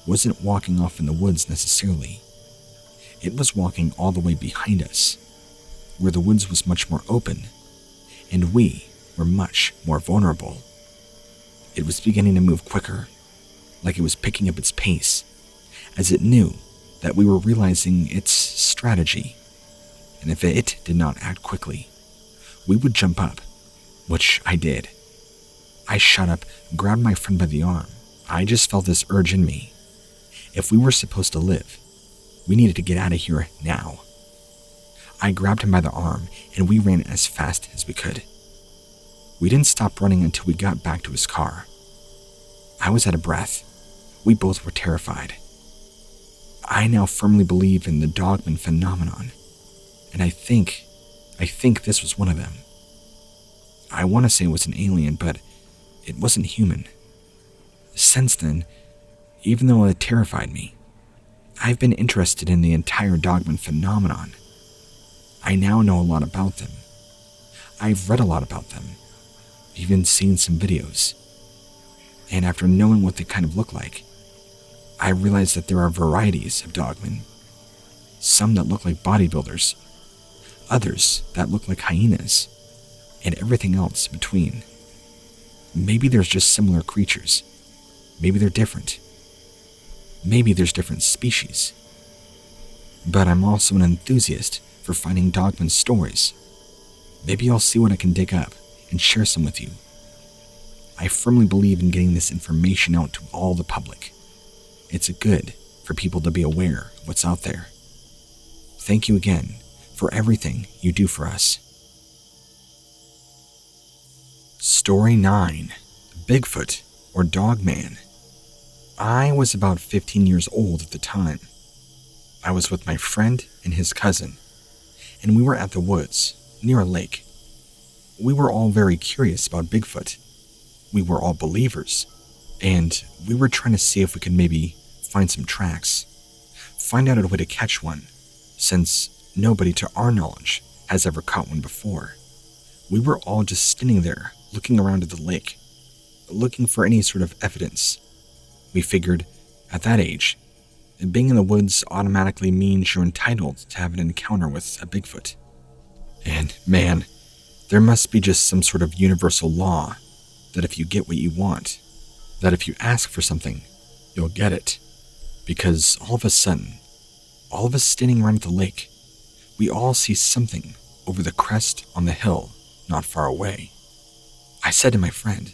wasn't walking off in the woods necessarily. It was walking all the way behind us, where the woods was much more open, and we were much more vulnerable. It was beginning to move quicker, like it was picking up its pace, as it knew that we were realizing its strategy, and if it did not act quickly, we would jump up, which I did. I shot up, grabbed my friend by the arm. I just felt this urge in me. If we were supposed to live, We needed to get out of here now. I grabbed him by the arm and we ran as fast as we could. We didn't stop running until we got back to his car. I was out of breath. We both were terrified. I now firmly believe in the Dogman phenomenon, and I think this was one of them. I want to say it was an alien, but it wasn't human. Since then, even though it terrified me, I've been interested in the entire Dogman phenomenon. I now know a lot about them. I've read a lot about them, even seen some videos. And after knowing what they kind of look like, I realized that there are varieties of Dogman. Some that look like bodybuilders, others that look like hyenas, and everything else between. Maybe there's just similar creatures. Maybe they're different. Maybe there's different species. But I'm also an enthusiast for finding Dogman stories. Maybe I'll see what I can dig up and share some with you. I firmly believe in getting this information out to all the public. It's good for people to be aware of what's out there. Thank you again for everything you do for us. Story 9. Bigfoot or Dogman. I was about 15 years old at the time. I was with my friend and his cousin, and we were at the woods near a lake. We were all very curious about Bigfoot. We were all believers, and we were trying to see if we could maybe find some tracks, find out a way to catch one, since nobody to our knowledge has ever caught one before. We were all just standing there looking around at the lake, looking for any sort of evidence. We figured, at that age, being in the woods automatically means you're entitled to have an encounter with a Bigfoot. And man, there must be just some sort of universal law that if you get what you want, that if you ask for something, you'll get it. Because all of a sudden, all of us standing around at the lake, we all see something over the crest on the hill not far away. I said to my friend,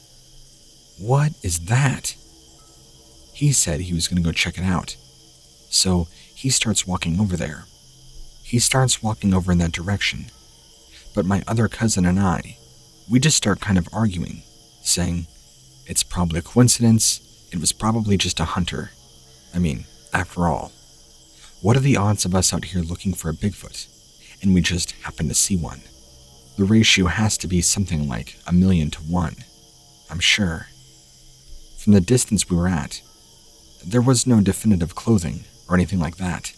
"What is that?" He said he was going to go check it out. So he starts walking over there. He starts walking over in that direction. But my other cousin and I, we just start kind of arguing, saying, it's probably a coincidence, it was probably just a hunter. I mean, after all, what are the odds of us out here looking for a Bigfoot, and we just happen to see one? The ratio has to be something like 1,000,000 to 1, I'm sure. From the distance we were at, there was no definitive clothing or anything like that.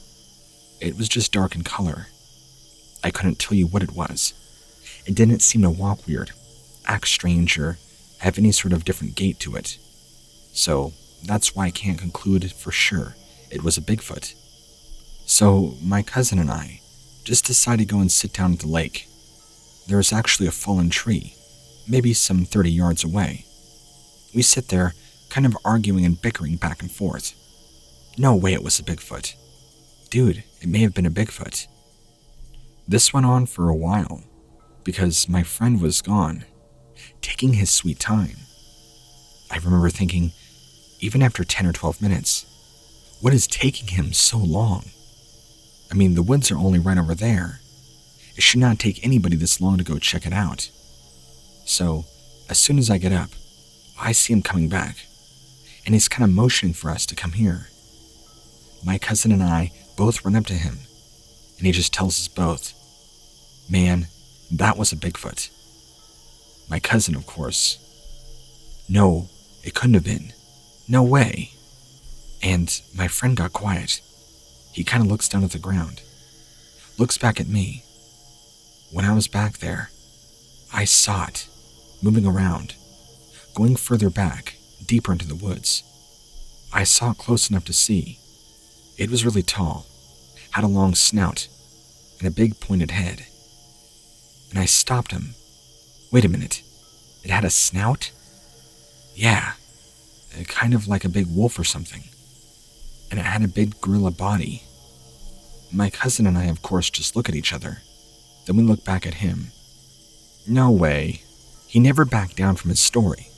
It was just dark in color. I couldn't tell you what it was. It didn't seem to walk weird, act strange, or have any sort of different gait to it. So that's why I can't conclude for sure it was a Bigfoot. So my cousin and I just decided to go and sit down at the lake. There was actually a fallen tree, maybe some 30 yards away. We sit there, kind of arguing and bickering back and forth. No way it was a Bigfoot. Dude, it may have been a Bigfoot. This went on for a while, because my friend was gone, taking his sweet time. I remember thinking, even after 10 or 12 minutes, what is taking him so long? I mean, the woods are only right over there. It should not take anybody this long to go check it out. So, as soon as I get up, I see him coming back, and he's kind of motioning for us to come here. My cousin and I both run up to him, and he just tells us both, "Man, that was a Bigfoot." My cousin, of course, "No, it couldn't have been. No way." And my friend got quiet. He kind of looks down at the ground, looks back at me. When I was back there, I saw it, moving around, going further back, deeper into the woods. I saw it close enough to see. It was really tall, had a long snout, and a big pointed head. And I stopped him. Wait a minute, it had a snout? Yeah, kind of like a big wolf or something. And it had a big gorilla body. My cousin and I, of course, just look at each other. Then we look back at him. No way. He never backed down from his story.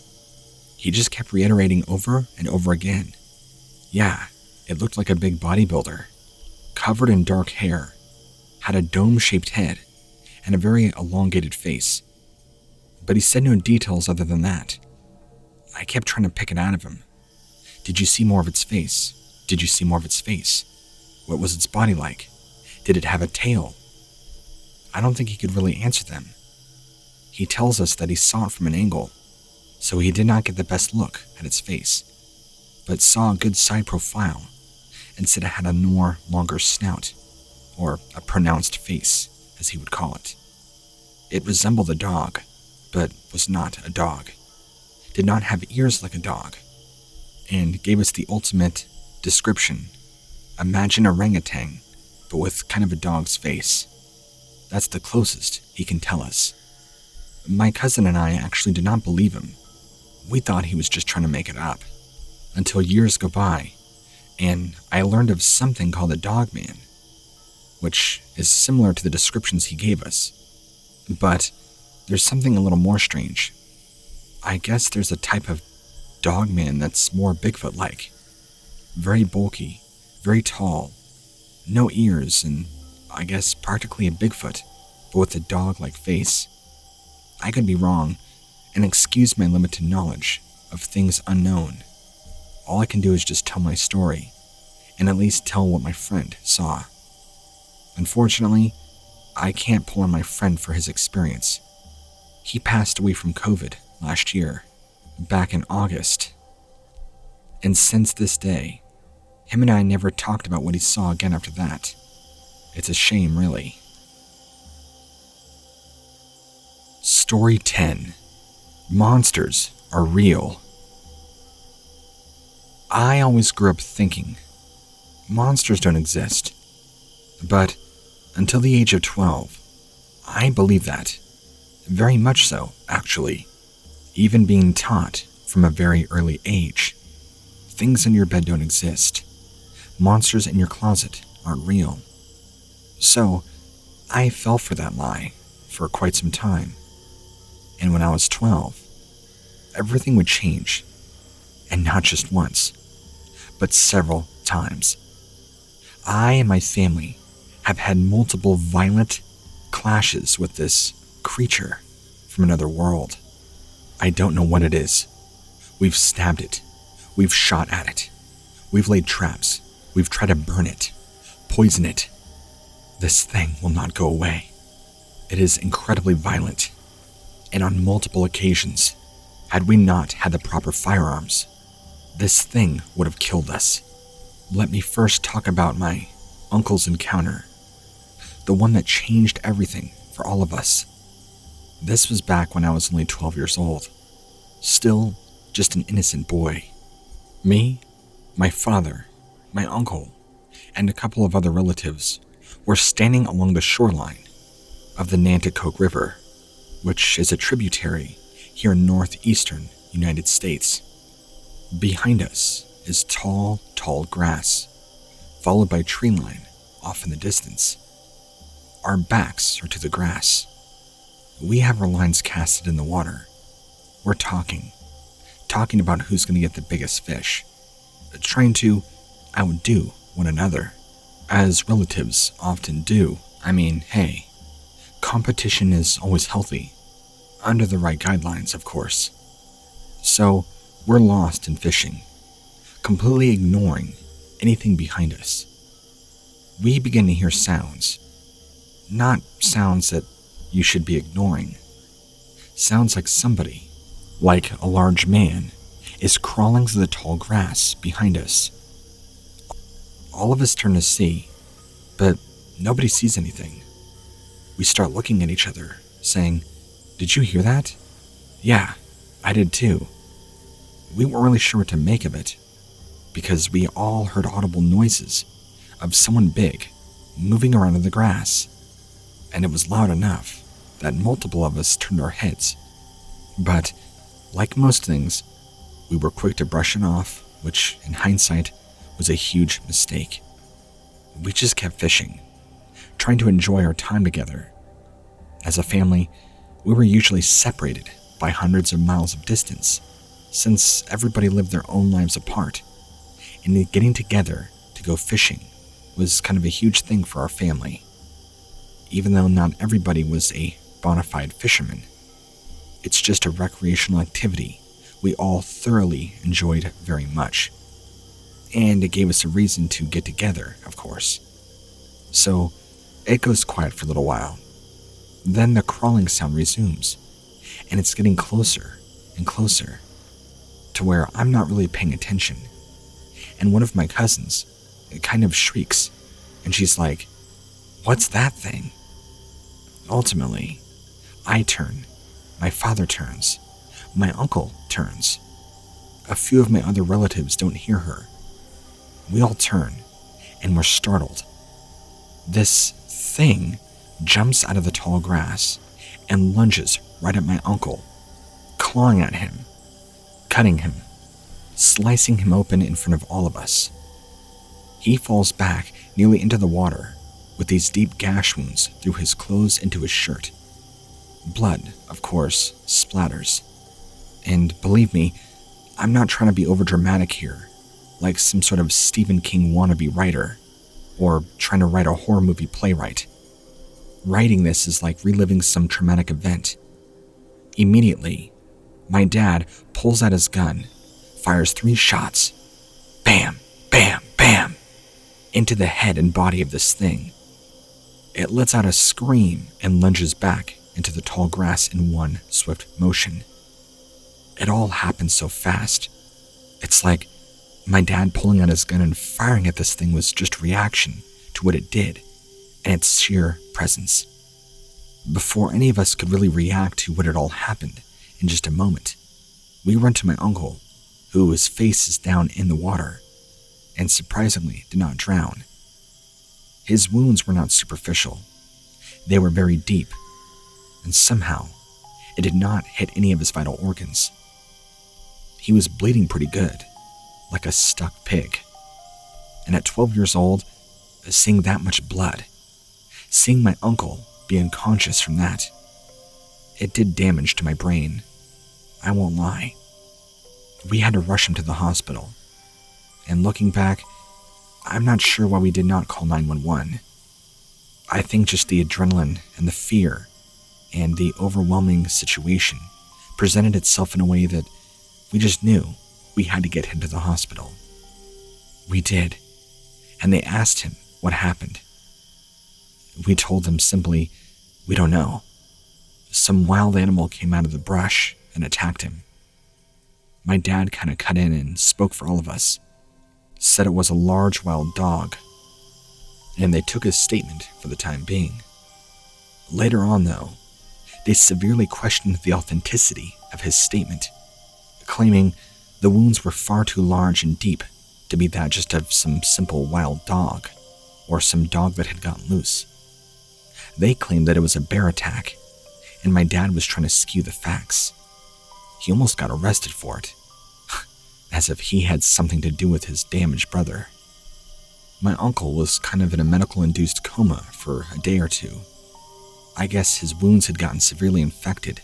He just kept reiterating over and over again. Yeah, it looked like a big bodybuilder. covered in dark hair, had a dome-shaped head, and a very elongated face. But he said no details other than that. I kept trying to pick it out of him. Did you see more of its face? Did you see more of its face? What was its body like? Did it have a tail? I don't think he could really answer them. He tells us that he saw it from an angle, so he did not get the best look at its face, but saw a good side profile and said it had a more longer snout, or a pronounced face, as he would call it. It resembled a dog, but was not a dog, did not have ears like a dog, and gave us the ultimate description. Imagine a orangutan, but with kind of a dog's face. That's the closest he can tell us. My cousin and I actually did not believe him. We thought he was just trying to make it up, until years go by, and I learned of something called a Dogman, which is similar to the descriptions he gave us. But there's something a little more strange. I guess there's a type of Dogman that's more Bigfoot-like. Very bulky, very tall, no ears, and I guess practically a Bigfoot, but with a dog-like face. I could be wrong, and excuse my limited knowledge of things unknown. All I can do is just tell my story, and at least tell what my friend saw. Unfortunately, I can't pull on my friend for his experience. He passed away from COVID last year, back in August. And since this day, him and I never talked about what he saw again after that. It's a shame, really. Story 10. Monsters are real. I always grew up thinking, monsters don't exist. But until the age of 12, I believed that. Very much so, actually. Even being taught from a very early age. Things in your bed don't exist. Monsters in your closet aren't real. So, I fell for that lie for quite some time. And when I was 12, everything would change. And not just once, but several times. I and my family have had multiple violent clashes with this creature from another world. I don't know what it is. We've stabbed it. We've shot at it. We've laid traps. We've tried to burn it, poison it. This thing will not go away. It is incredibly violent, and on multiple occasions, had we not had the proper firearms, this thing would have killed us. Let me first talk about my uncle's encounter, the one that changed everything for all of us. This was back when I was only 12 years old, still just an innocent boy. Me, my father, my uncle, and a couple of other relatives were standing along the shoreline of the Nanticoke River, which is a tributary here in northeastern United States. Behind us is tall grass, followed by tree line off in the distance. Our backs are to the grass. We have our lines casted in the water. We're talking about who's going to get the biggest fish, trying to outdo one another, as relatives often do. I mean, hey, competition is always healthy, under the right guidelines, of course. So, we're lost in fishing, completely ignoring anything behind us. We begin to hear sounds, not sounds that you should be ignoring. Sounds like somebody, like a large man, is crawling through the tall grass behind us. All of us turn to see, but nobody sees anything. We start looking at each other, saying, "Did you hear that?" "Yeah, I did too." We weren't really sure what to make of it, because we all heard audible noises of someone big moving around in the grass, and it was loud enough that multiple of us turned our heads. But, like most things, we were quick to brush it off, which, in hindsight, was a huge mistake. We just kept fishing, trying to enjoy our time together. As a family, we were usually separated by hundreds of miles of distance, since everybody lived their own lives apart, and getting together to go fishing was kind of a huge thing for our family. Even though not everybody was a bona fide fisherman, it's just a recreational activity we all thoroughly enjoyed very much. And it gave us a reason to get together, of course. So, it goes quiet for a little while. Then the crawling sound resumes, and it's getting closer and closer, to where I'm not really paying attention. And one of my cousins, it kind of shrieks, and she's like, "What's that thing?" Ultimately, I turn, my father turns, my uncle turns. A few of my other relatives don't hear her. We all turn, and we're startled. This thing jumps out of the tall grass and lunges right at my uncle, clawing at him, cutting him, slicing him open in front of all of us. He falls back nearly into the water with these deep gash wounds through his clothes into his shirt. Blood, of course, splatters. And believe me, I'm not trying to be overdramatic here, like some sort of Stephen King wannabe writer, or trying to write a horror movie playwright. Writing this is like reliving some traumatic event. Immediately, my dad pulls out his gun, fires 3 shots, bam, bam, bam, into the head and body of this thing. It lets out a scream and lunges back into the tall grass in one swift motion. It all happened so fast. It's like my dad pulling out his gun and firing at this thing was just reaction to what it did and its sheer presence. Before any of us could really react to what had all happened, in just a moment, we run to my uncle, who his face is down in the water, and surprisingly did not drown. His wounds were not superficial. They were very deep, and somehow it did not hit any of his vital organs. He was bleeding pretty good, like a stuck pig. And at 12 years old, seeing that much blood, seeing my uncle be unconscious from that, it did damage to my brain. I won't lie. We had to rush him to the hospital. And looking back, I'm not sure why we did not call 911. I think just the adrenaline and the fear and the overwhelming situation presented itself in a way that we just knew we had to get him to the hospital. We did, and they asked him what happened. We told them simply, we don't know. Some wild animal came out of the brush and attacked him. My dad kind of cut in and spoke for all of us, said it was a large wild dog, and they took his statement for the time being. Later on, though, they severely questioned the authenticity of his statement, claiming the wounds were far too large and deep to be that just of some simple wild dog, or some dog that had gotten loose. They claimed that it was a bear attack, and my dad was trying to skew the facts. He almost got arrested for it, as if he had something to do with his damaged brother. My uncle was kind of in a medical-induced coma for a day or two. I guess his wounds had gotten severely infected.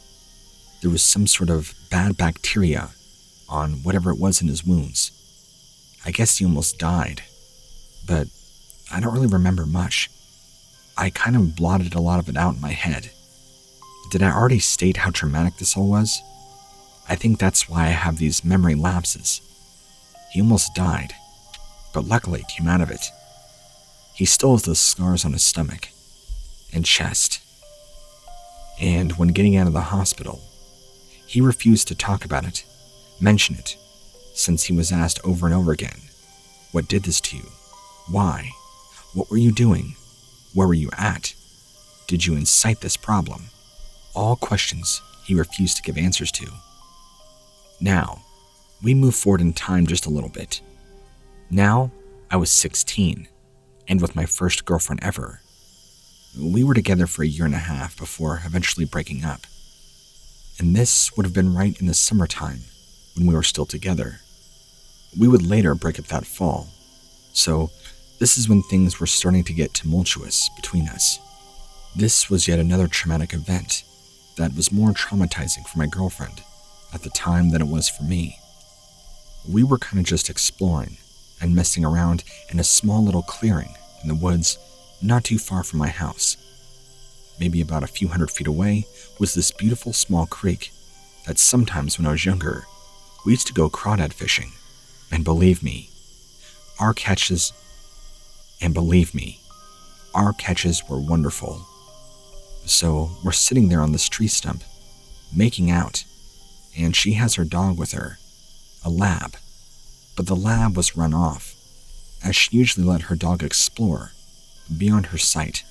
There was some sort of bad bacteria on whatever it was in his wounds. I guess he almost died, but I don't really remember much. I kind of blotted a lot of it out in my head. Did I already state how traumatic this all was? I think that's why I have these memory lapses. He almost died, but luckily came out of it. He still has those scars on his stomach and chest. And when getting out of the hospital, he refused to talk about it, mention it, since he was asked over and over again, "What did this to you? Why? What were you doing? Where were you at? Did you incite this problem?" All questions he refused to give answers to. Now, we move forward in time just a little bit. Now, I was 16, and with my first girlfriend ever. We were together for a year and a half before eventually breaking up. And this would have been right in the summertime, when we were still together. We would later break up that fall, so this is when things were starting to get tumultuous between us. This was yet another traumatic event that was more traumatizing for my girlfriend at the time than it was for me. We were kind of just exploring and messing around in a small little clearing in the woods not too far from my house. Maybe about a few hundred feet away was this beautiful small creek that sometimes when I was younger, we used to go crawdad fishing. And believe me, our catches were wonderful. So we're sitting there on this tree stump, making out, and she has her dog with her, a lab. But the lab was run off, as she usually let her dog explore beyond her sight.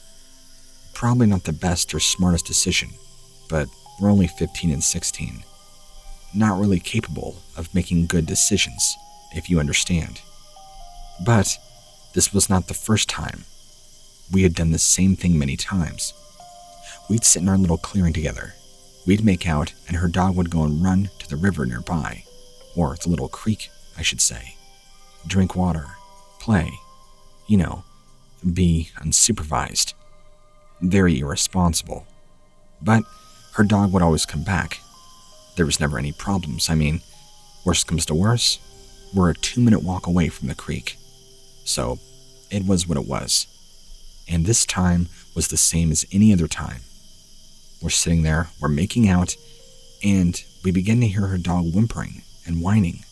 Probably not the best or smartest decision, but we're only 15 and 16. Not really capable of making good decisions, if you understand. But this was not the first time. We had done the same thing many times. We'd sit in our little clearing together. We'd make out, and her dog would go and run to the river nearby, or the little creek, I should say. Drink water, play, be unsupervised. Very irresponsible. But her dog would always come back. There was never any problems. Worst comes to worst, we're a 2-minute walk away from the creek. So it was what it was. And this time was the same as any other time. We're sitting there, we're making out, and we begin to hear her dog whimpering and whining.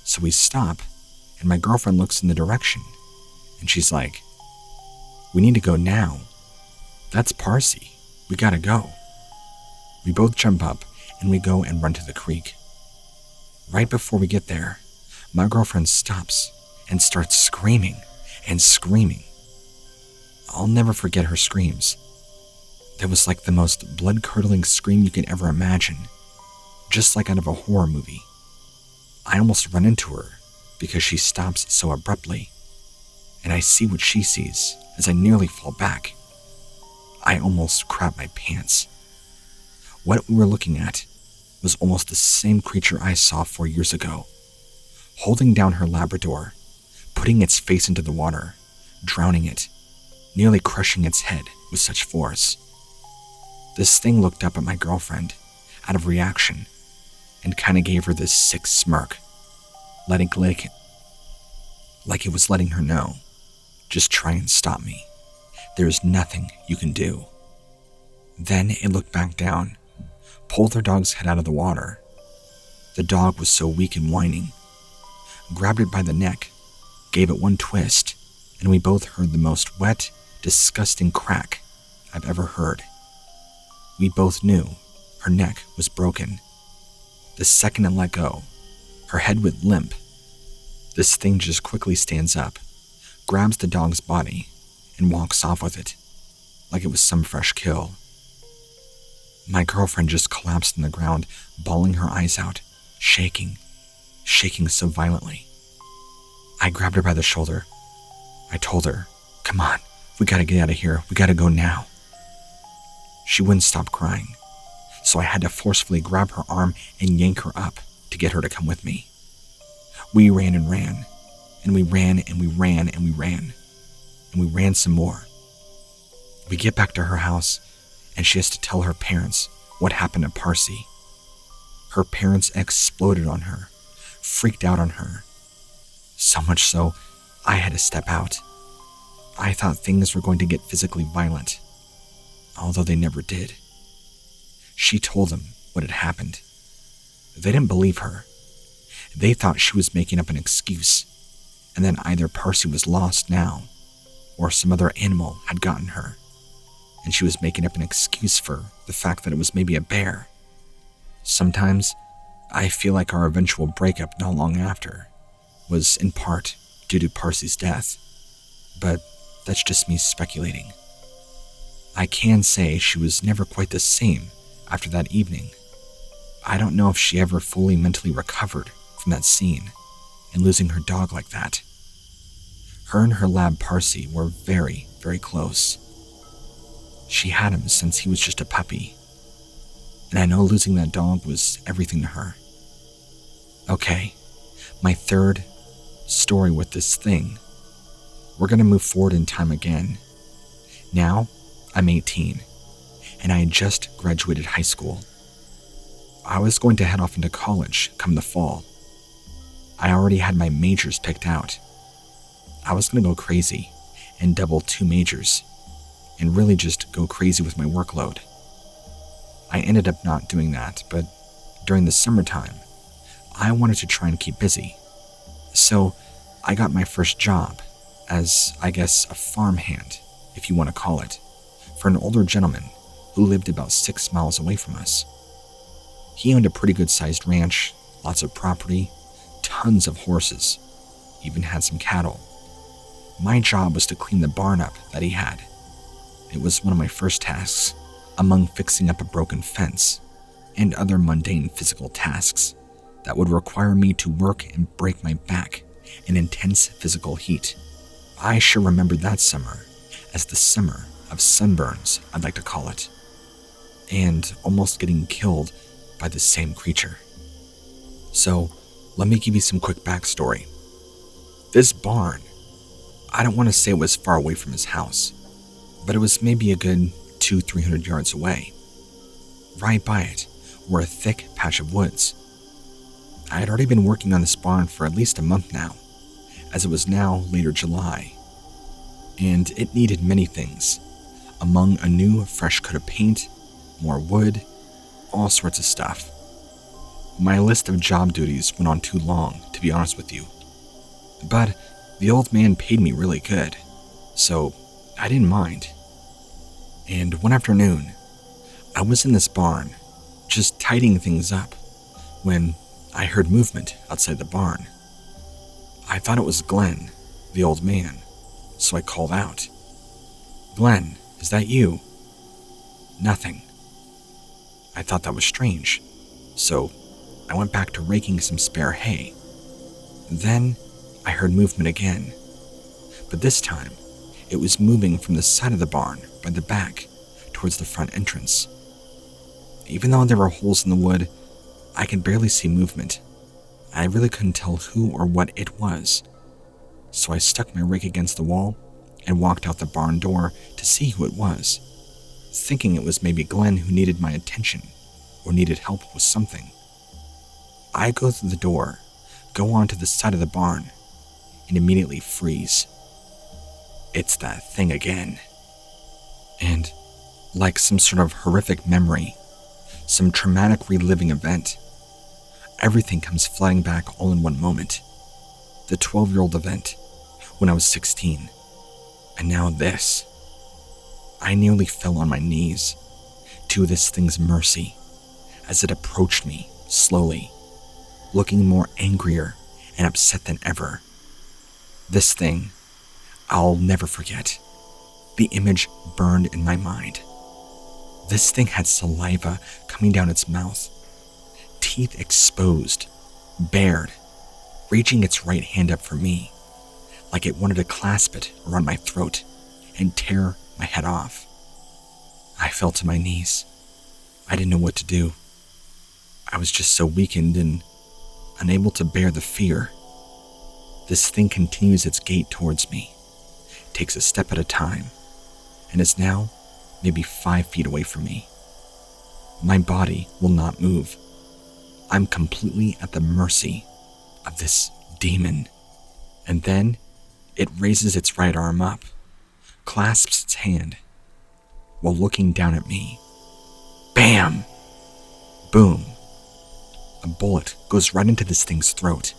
So we stop, and my girlfriend looks in the direction, and she's like, "We need to go now. That's Parsi. We gotta go." We both jump up, and we go and run to the creek. Right before we get there, my girlfriend stops and starts screaming and screaming. I'll never forget her screams. That was like the most blood-curdling scream you can ever imagine, just like out of a horror movie. I almost run into her because she stops so abruptly, and I see what she sees as I nearly fall back. I almost crap my pants. What we were looking at was almost the same creature I saw 4 years ago, holding down her Labrador, putting its face into the water, drowning it, nearly crushing its head with such force. This thing looked up at my girlfriend, out of reaction, and kinda gave her this sick smirk, like it was letting her know, just try and stop me. There's nothing you can do. Then it looked back down, pulled her dog's head out of the water. The dog was so weak and whining, grabbed it by the neck, gave it one twist, and we both heard the most wet, disgusting crack I've ever heard. We both knew her neck was broken. The second it let go, her head went limp. This thing just quickly stands up, grabs the dog's body, and walks off with it, like it was some fresh kill. My girlfriend just collapsed on the ground, bawling her eyes out, shaking so violently. I grabbed her by the shoulder. I told her, "Come on, we gotta get out of here. We gotta go now." She wouldn't stop crying, so I had to forcefully grab her arm and yank her up to get her to come with me. We ran and ran, and we ran and we ran and we ran, and we ran some more. We get back to her house, and she has to tell her parents what happened to Parsi. Her parents exploded on her, freaked out on her. So much so, I had to step out. I thought things were going to get physically violent, although they never did. She told them what had happened. They didn't believe her. They thought she was making up an excuse, and then either Parsi was lost now, or some other animal had gotten her, and she was making up an excuse for the fact that it was maybe a bear. Sometimes, I feel like our eventual breakup not long after was in part due to Parsi's death, but that's just me speculating. I can say she was never quite the same after that evening. I don't know if she ever fully mentally recovered from that scene and losing her dog like that. Her and her lab Parsi were very, very close. She had him since he was just a puppy, and I know losing that dog was everything to her. Okay, my third story with this thing. We're gonna move forward in time again. Now, I'm 18, and I had just graduated high school. I was going to head off into college come the fall. I already had my majors picked out. I was gonna go crazy and double 2 majors, and really just go crazy with my workload. I ended up not doing that, but during the summertime, I wanted to try and keep busy. So I got my first job as, I guess, a farmhand, if you want to call it, for an older gentleman who lived about 6 miles away from us. He owned a pretty good-sized ranch, lots of property, tons of horses, even had some cattle. My job was to clean the barn up that he had. It was one of my first tasks, among fixing up a broken fence and other mundane physical tasks that would require me to work and break my back in intense physical heat. I sure remember that summer as the summer of sunburns, I'd like to call it, and almost getting killed by the same creature. So, let me give you some quick backstory. This barn, I don't want to say it was far away from his house, but it was maybe a good 200-300 yards away. Right by it were a thick patch of woods. I had already been working on this barn for at least a month now, as it was now later July, and it needed many things, among a new fresh coat of paint, more wood, all sorts of stuff. My list of job duties went on too long, to be honest with you. But the old man paid me really good, so I didn't mind. And one afternoon, I was in this barn, just tidying things up, when I heard movement outside the barn. I thought it was Glenn, the old man, so I called out, "Glenn, is that you?" Nothing. I thought that was strange, so I went back to raking some spare hay. Then I heard movement again, but this time it was moving from the side of the barn by the back towards the front entrance. Even though there were holes in the wood, I could barely see movement. I really couldn't tell who or what it was, so I stuck my rake against the wall and walked out the barn door to see who it was, thinking it was maybe Glenn who needed my attention or needed help with something. I go through the door, go onto the side of the barn, and immediately freeze. It's that thing again. And, like some sort of horrific memory, some traumatic reliving event, everything comes flooding back all in one moment. The 12-year-old event, when I was 16, and now this. I nearly fell on my knees to this thing's mercy as it approached me slowly, looking more angrier and upset than ever. This thing, I'll never forget. The image burned in my mind. This thing had saliva coming down its mouth, teeth exposed, bared, reaching its right hand up for me, like it wanted to clasp it around my throat and tear my head off. I fell to my knees. I didn't know what to do. I was just so weakened and unable to bear the fear. This thing continues its gait towards me, takes a step at a time, and is now maybe 5 feet away from me. My body will not move. I'm completely at the mercy of this demon. And then it raises its right arm up, clasps its hand, while looking down at me. Bam! Boom! A bullet goes right into this thing's throat.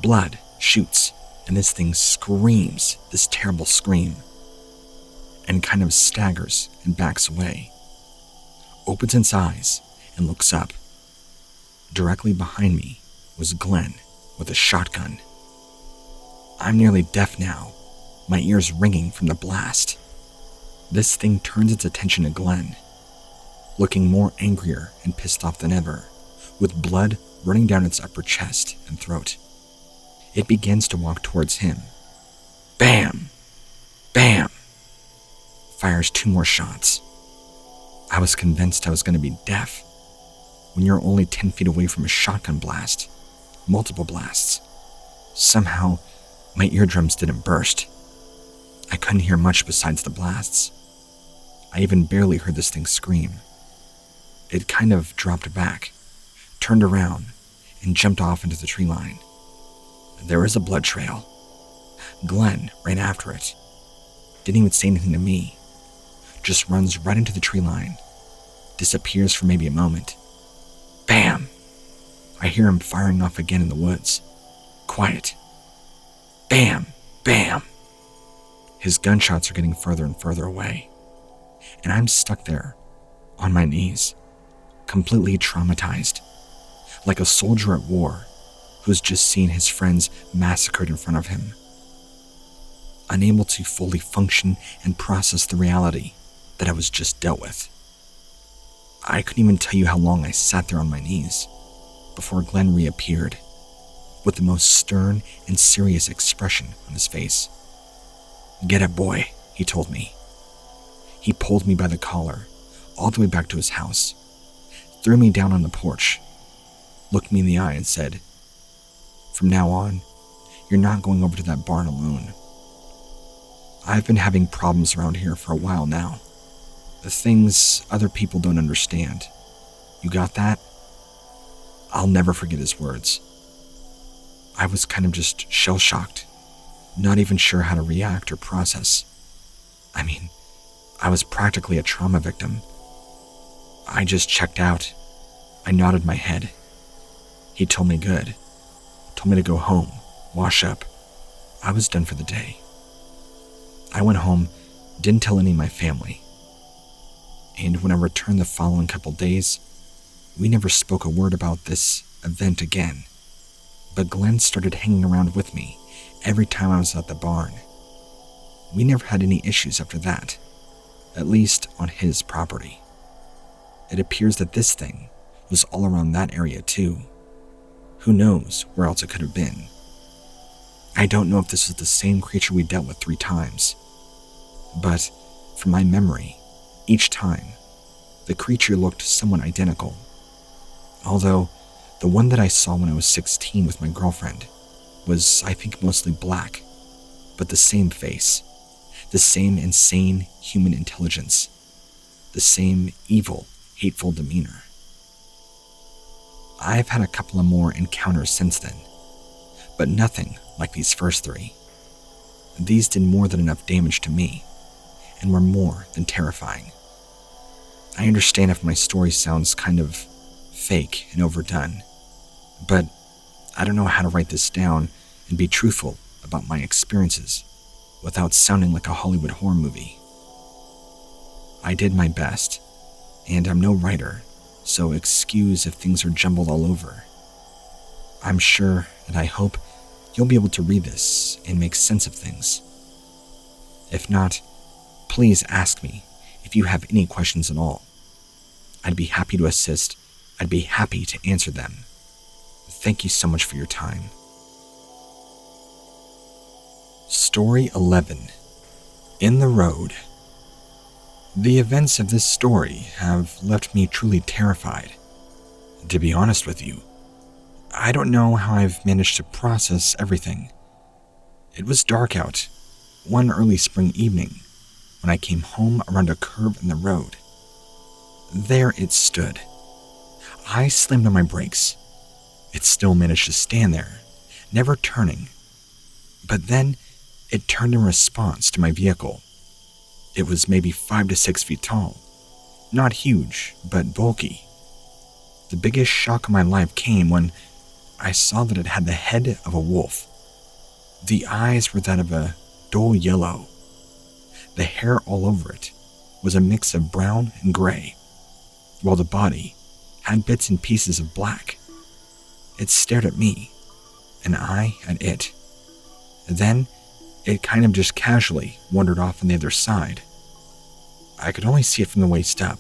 Blood shoots, and this thing screams this terrible scream, and kind of staggers and backs away, opens its eyes and looks up. Directly behind me was Glenn with a shotgun. I'm nearly deaf now, my ears ringing from the blast. This thing turns its attention to Glenn, looking more angrier and pissed off than ever, with blood running down its upper chest and throat. It begins to walk towards him. Bam! Bam! Fires 2 more shots. I was convinced I was going to be deaf. When you're only 10 feet away from a shotgun blast, multiple blasts, somehow my eardrums didn't burst. I couldn't hear much besides the blasts. I even barely heard this thing scream. It kind of dropped back, turned around, and jumped off into the tree line. There was a blood trail. Glenn ran after it, didn't even say anything to me. Just runs right into the tree line, disappears for maybe a moment. Bam! I hear him firing off again in the woods. Quiet. Bam! Bam! His gunshots are getting further and further away, and I'm stuck there, on my knees, completely traumatized, like a soldier at war who's just seen his friends massacred in front of him, unable to fully function and process the reality that I was just dealt with. I couldn't even tell you how long I sat there on my knees before Glenn reappeared with the most stern and serious expression on his face. "Get up, boy," he told me. He pulled me by the collar all the way back to his house, threw me down on the porch, looked me in the eye and said, "From now on, you're not going over to that barn alone. I've been having problems around here for a while now. The things other people don't understand. You got that?" I'll never forget his words. I was kind of just shell-shocked, not even sure how to react or process. I mean, I was practically a trauma victim. I just checked out. I nodded my head. He told me good. Told me to go home, wash up. I was done for the day. I went home, didn't tell any of my family. And when I returned the following couple days, we never spoke a word about this event again. But Glenn started hanging around with me every time I was at the barn. We never had any issues after that, at least on his property. It appears that this thing was all around that area too. Who knows where else it could have been. I don't know if this was the same creature we dealt with 3 times, but from my memory, each time, the creature looked somewhat identical. Although, the one that I saw when I was 16 with my girlfriend was, I think, mostly black, but the same face, the same insane human intelligence, the same evil, hateful demeanor. I've had a couple of more encounters since then, but nothing like these first 3. These did more than enough damage to me, and were more than terrifying. I understand if my story sounds kind of fake and overdone, but I don't know how to write this down and be truthful about my experiences without sounding like a Hollywood horror movie. I did my best, and I'm no writer, so excuse if things are jumbled all over. I'm sure and I hope you'll be able to read this and make sense of things. If not, please ask me if you have any questions at all. I'd be happy to assist. I'd be happy to answer them. Thank you so much for your time. Story 11. In the Road. The events of this story have left me truly terrified. To be honest with you, I don't know how I've managed to process everything. It was dark out, one early spring evening, when I came home around a curve in the road. There it stood. I slammed on my brakes. It still managed to stand there, never turning. But then, it turned in response to my vehicle. It was maybe 5 to 6 feet tall. Not huge, but bulky. The biggest shock of my life came when I saw that it had the head of a wolf. The eyes were that of a dull yellow. The hair all over it was a mix of brown and gray, while the body had bits and pieces of black. It stared at me, and I at it. Then, it kind of just casually wandered off on the other side. I could only see it from the waist up,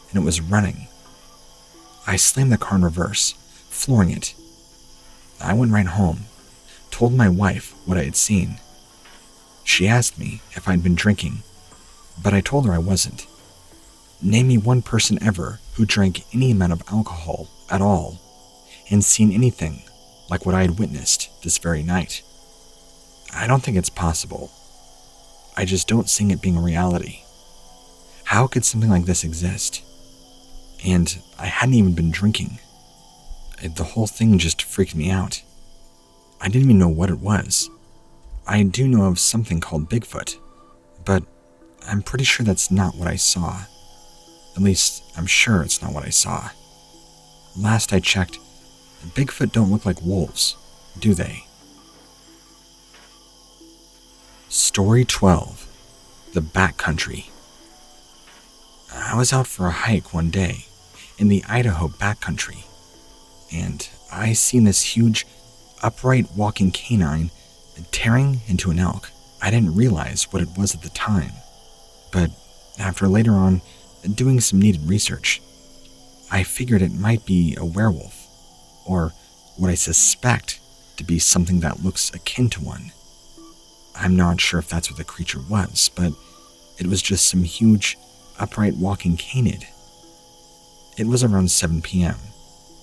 and it was running. I slammed the car in reverse, flooring it. I went right home, told my wife what I had seen. She asked me if I'd been drinking, but I told her I wasn't. Name me one person ever who drank any amount of alcohol at all and seen anything like what I had witnessed this very night. I don't think it's possible. I just don't see it being a reality. How could something like this exist? And I hadn't even been drinking. The whole thing just freaked me out. I didn't even know what it was. I do know of something called Bigfoot, I'm pretty sure that's not what I saw. At least, I'm sure it's not what I saw. Last I checked, Bigfoot don't look like wolves, do they? Story 12. The Backcountry. I was out for a hike one day in the Idaho backcountry, and I seen this huge, upright walking canine tearing into an elk. I didn't realize what it was at the time, but after later on doing some needed research, I figured it might be a werewolf, or what I suspect to be something that looks akin to one. I'm not sure if that's what the creature was, but it was just some huge, upright walking canid. It was around 7 p.m.,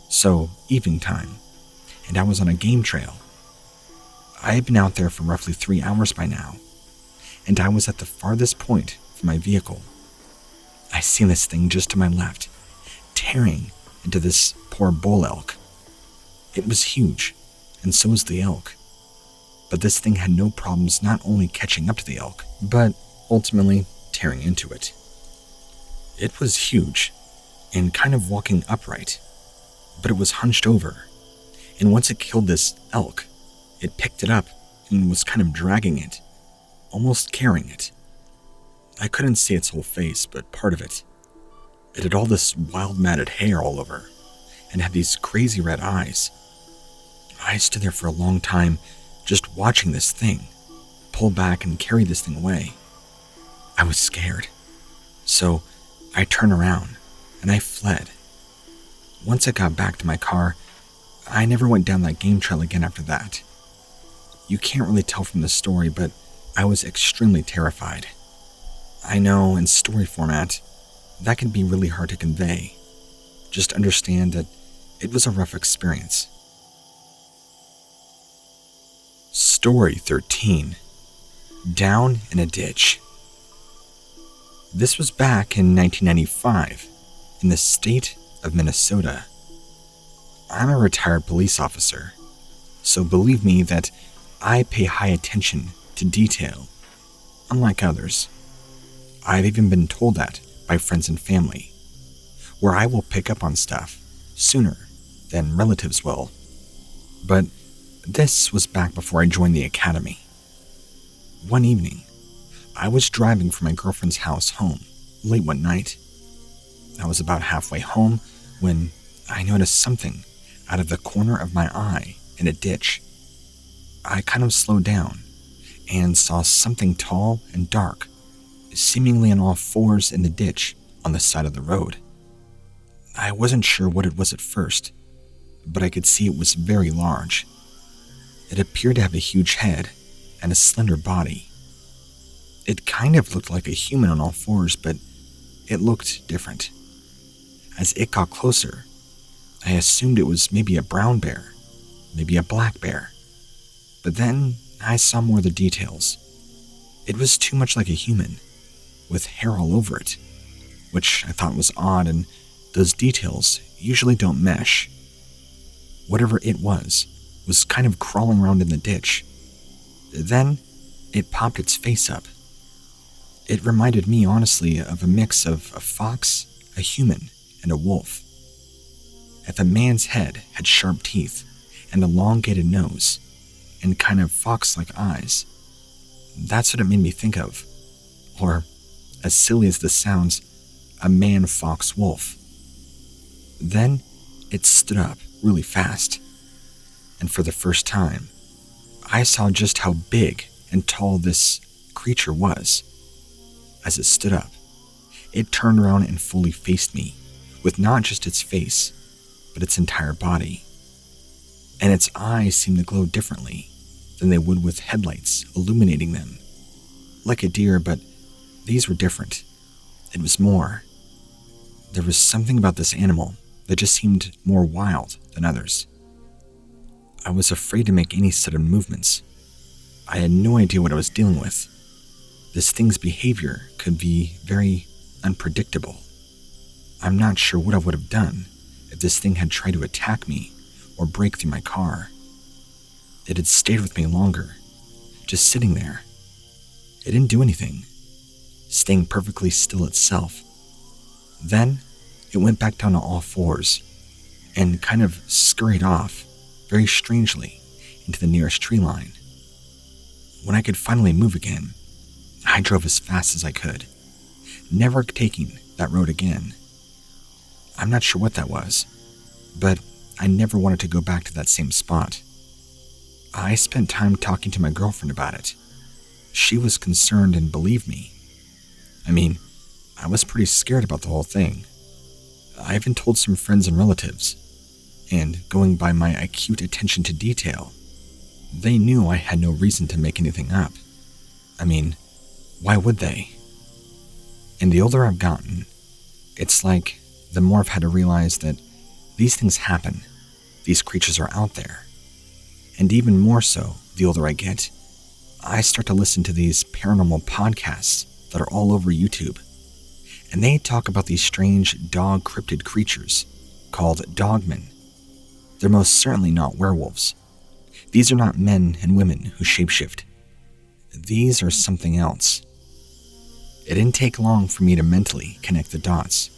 so evening time, and I was on a game trail. I had been out there for roughly 3 hours by now, and I was at the farthest point from my vehicle. I seen this thing just to my left, tearing into this poor bull elk. It was huge, and so was the elk. But this thing had no problems not only catching up to the elk, but ultimately tearing into it. It was huge, and kind of walking upright, but it was hunched over, and once it killed this elk, it picked it up and was kind of dragging it, almost carrying it. I couldn't see its whole face, but part of it. It had all this wild matted hair all over, and had these crazy red eyes. I stood there for a long time, just watching this thing pull back and carry this thing away. I was scared, so I turned around and I fled. Once I got back to my car, I never went down that game trail again after that. You can't really tell from the story, but I was extremely terrified. I know in story format, that can be really hard to convey. Just understand that it was a rough experience. Story 13. Down in a Ditch. This was back in 1995 in the state of Minnesota. I'm a retired police officer, so believe me that I pay high attention to detail, unlike others. I've even been told that by friends and family, where I will pick up on stuff sooner than relatives will. But this was back before I joined the academy. One evening, I was driving from my girlfriend's house home late one night. I was about halfway home when I noticed something out of the corner of my eye in a ditch. I kind of slowed down and saw something tall and dark, seemingly on all fours in the ditch on the side of the road. I wasn't sure what it was at first, but I could see it was very large. It appeared to have a huge head and a slender body. It kind of looked like a human on all fours, but it looked different. As it got closer, I assumed it was maybe a brown bear, maybe a black bear. But then I saw more of the details. It was too much like a human, with hair all over it, which I thought was odd, and those details usually don't mesh. Whatever it was kind of crawling around in the ditch. Then it popped its face up. It reminded me, honestly, of a mix of a fox, a human, and a wolf. If a man's head had sharp teeth, and elongated nose, and kind of fox-like eyes, that's what it made me think of. Or, as silly as this sounds, a man-fox-wolf. Then it stood up really fast, and for the first time, I saw just how big and tall this creature was. As it stood up, it turned around and fully faced me, with not just its face, but its entire body. And its eyes seemed to glow differently than they would with headlights illuminating them. Like a deer, but these were different. It was more. There was something about this animal that just seemed more wild than others. I was afraid to make any sudden movements. I had no idea what I was dealing with. This thing's behavior could be very unpredictable. I'm not sure what I would have done if this thing had tried to attack me or break through my car. It had stayed with me longer, just sitting there. It didn't do anything. staying perfectly still itself. Then, it went back down to all fours and kind of scurried off, very strangely, into the nearest tree line. When I could finally move again, I drove as fast as I could, never taking that road again. I'm not sure what that was, but I never wanted to go back to that same spot. I spent time talking to my girlfriend about it. She was concerned and believed me. I mean, I was pretty scared about the whole thing. I even told some friends and relatives, and going by my acute attention to detail, they knew I had no reason to make anything up. I mean, why would they? And the older I've gotten, it's like the more I've had to realize that these things happen, these creatures are out there. And even more so, the older I get, I start to listen to these paranormal podcasts that are all over YouTube. And they talk about these strange dog cryptid creatures called dogmen. They're most certainly not werewolves. These are not men and women who shapeshift. These are something else. It didn't take long for me to mentally connect the dots.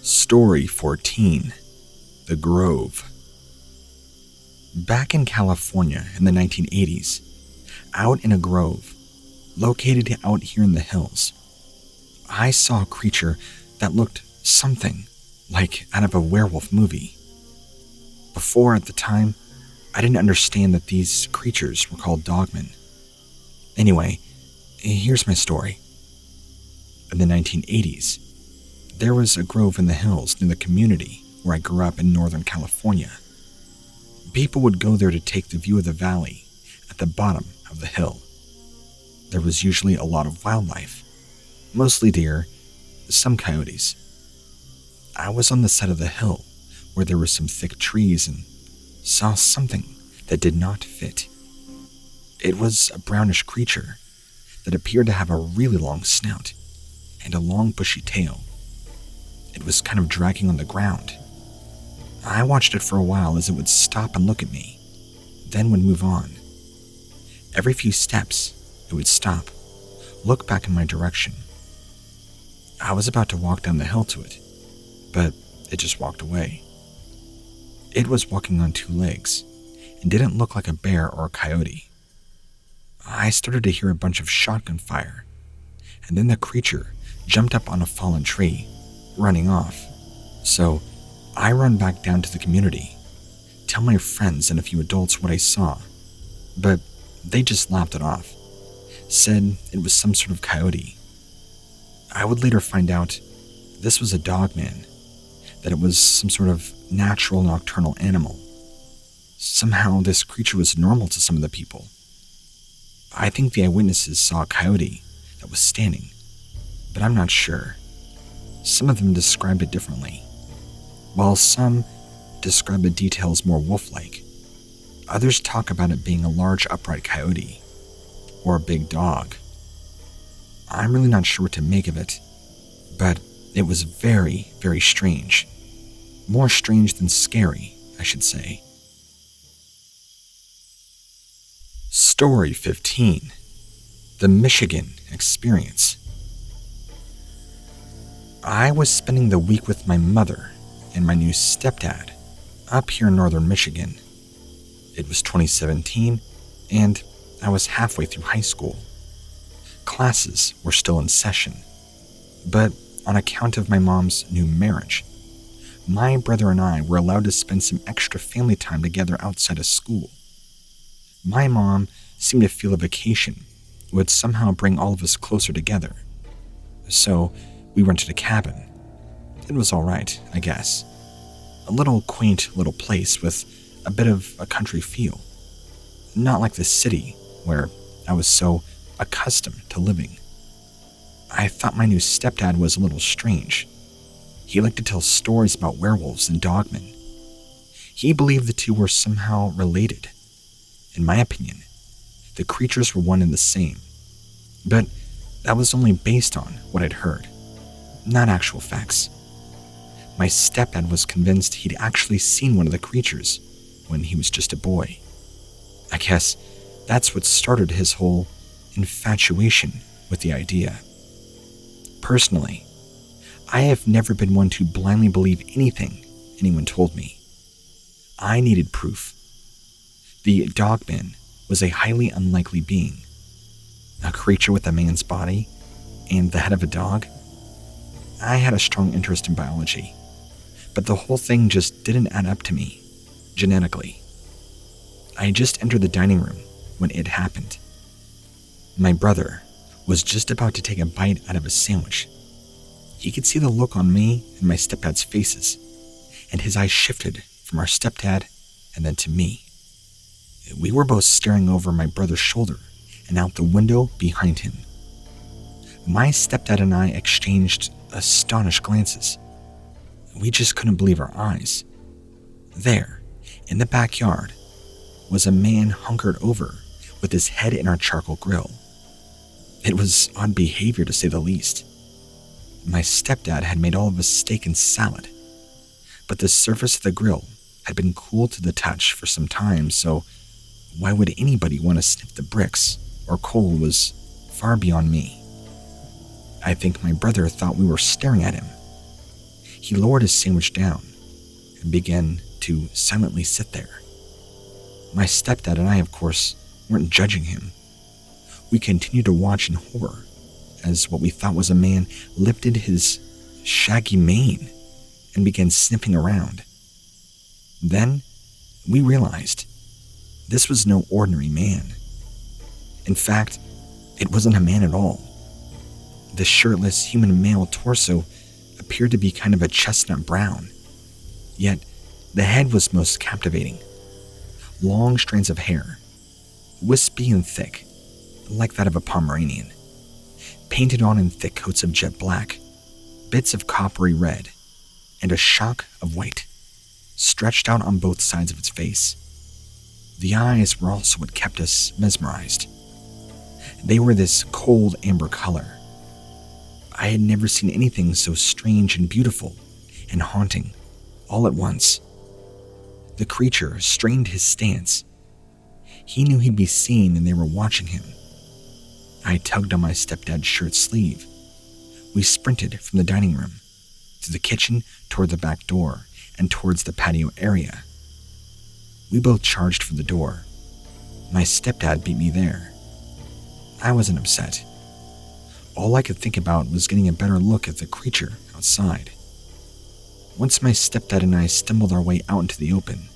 Story 14. The Grove. Back in California in the 1980s, out in a grove, located out here in the hills, I saw a creature that looked something like out of a werewolf movie. Before, at the time, I didn't understand that these creatures were called dogmen. Anyway, here's my story. In the 1980s, there was a grove in the hills near the community where I grew up in Northern California. People would go there to take the view of the valley at the bottom of the hill. There was usually a lot of wildlife, mostly deer, some coyotes. I was on the side of the hill where there were some thick trees and saw something that did not fit. It was a brownish creature that appeared to have a really long snout and a long bushy tail. It was kind of dragging on the ground. I watched it for a while as it would stop and look at me, then would move on. Every few steps, it would stop, look back in my direction. I was about to walk down the hill to it, but it just walked away. It was walking on two legs and didn't look like a bear or a coyote. I started to hear a bunch of shotgun fire, and then the creature jumped up on a fallen tree, running off. So I run back down to the community, tell my friends and a few adults what I saw, but they just laughed it off, said it was some sort of coyote. I would later find out this was a dogman, that it was some sort of natural nocturnal animal. Somehow this creature was normal to some of the people. I think the eyewitnesses saw a coyote that was standing, but I'm not sure. Some of them described it differently. While some describe the details more wolf-like, others talk about it being a large upright coyote or a big dog. I'm really not sure what to make of it, but it was very, very strange. More strange than scary, I should say. Story 15. The Michigan Experience. I was spending the week with my mother and my new stepdad up here in northern Michigan. It was 2017, and I was halfway through high school. Classes were still in session, but on account of my mom's new marriage, my brother and I were allowed to spend some extra family time together outside of school. My mom seemed to feel a vacation would somehow bring all of us closer together. So we rented a cabin. It was all right, I guess. A little quaint little place with a bit of a country feel. Not like the city where I was so accustomed to living. I thought my new stepdad was a little strange. He liked to tell stories about werewolves and dogmen. He believed the two were somehow related. In my opinion, the creatures were one and the same. But that was only based on what I'd heard, not actual facts. My stepdad was convinced he'd actually seen one of the creatures when he was just a boy. I guess that's what started his whole infatuation with the idea. Personally, I have never been one to blindly believe anything anyone told me. I needed proof. The Dogman was a highly unlikely being. A creature with a man's body and the head of a dog. I had a strong interest in biology, but the whole thing just didn't add up to me, genetically. I just entered the dining room when it happened. My brother was just about to take a bite out of a sandwich. He could see the look on me and my stepdad's faces, and his eyes shifted from our stepdad and then to me. We were both staring over my brother's shoulder and out the window behind him. My stepdad and I exchanged astonished glances. We just couldn't believe our eyes. There, in the backyard, was a man hunkered over with his head in our charcoal grill. It was odd behavior, to say the least. My stepdad had made all of us steak and salad, but the surface of the grill had been cool to the touch for some time, so why would anybody want to sniff the bricks or coal was far beyond me. I think my brother thought we were staring at him. He lowered his sandwich down and began to silently sit there. My stepdad and I, of course, weren't judging him. We continued to watch in horror as what we thought was a man lifted his shaggy mane and began sniffing around. Then we realized this was no ordinary man. In fact, it wasn't a man at all. The shirtless human male torso appeared to be kind of a chestnut brown, yet the head was most captivating. Long strands of hair, wispy and thick, like that of a Pomeranian, painted on in thick coats of jet black, bits of coppery red, and a shock of white, stretched out on both sides of its face. The eyes were also what kept us mesmerized. They were this cold amber color. I had never seen anything so strange and beautiful and haunting all at once. The creature strained his stance. He knew he'd be seen and they were watching him. I tugged on my stepdad's shirt sleeve. We sprinted from the dining room to the kitchen, toward the back door, and towards the patio area. We both charged for the door. My stepdad beat me there. I wasn't upset. All I could think about was getting a better look at the creature outside. Once my stepdad and I stumbled our way out into the open,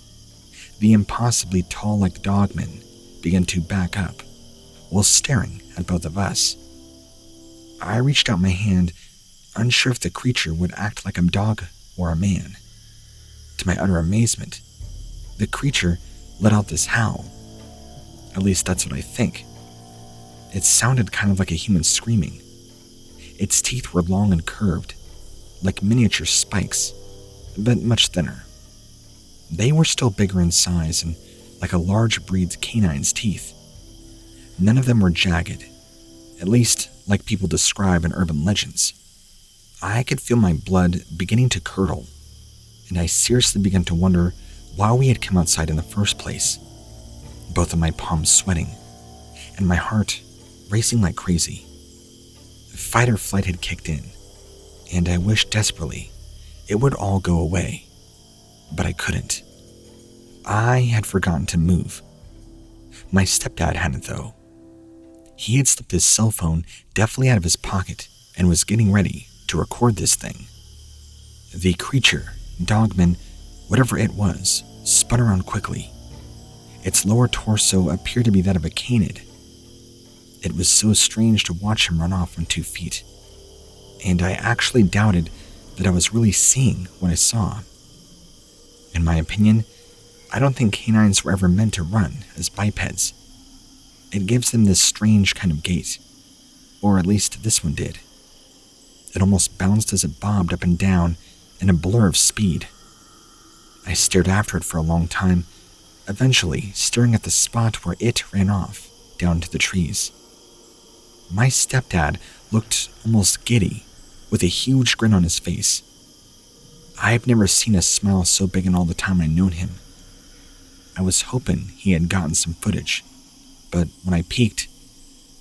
the impossibly tall-like Dogman began to back up while staring at both of us. I reached out my hand, unsure if the creature would act like a dog or a man. To my utter amazement, the creature let out this howl. At least that's what I think. It sounded kind of like a human screaming. Its teeth were long and curved, like miniature spikes, but much thinner. They were still bigger in size and like a large breed's canine's teeth. None of them were jagged, at least like people describe in urban legends. I could feel my blood beginning to curdle, and I seriously began to wonder why we had come outside in the first place, both of my palms sweating, and my heart racing like crazy. Fight or flight had kicked in, and I wished desperately it would all go away, but I couldn't. I had forgotten to move. My stepdad hadn't, though. He had slipped his cell phone deftly out of his pocket and was getting ready to record this thing. The creature, Dogman, whatever it was, spun around quickly. Its lower torso appeared to be that of a canid. It was so strange to watch him run off on 2 feet, and I actually doubted that I was really seeing what I saw. In my opinion, I don't think canines were ever meant to run as bipeds. It gives them this strange kind of gait, or at least this one did. It almost bounced as it bobbed up and down in a blur of speed. I stared after it for a long time, eventually staring at the spot where it ran off down to the trees. My stepdad looked almost giddy, with a huge grin on his face. I've never seen a smile so big in all the time I'd known him. I was hoping he had gotten some footage, but when I peeked,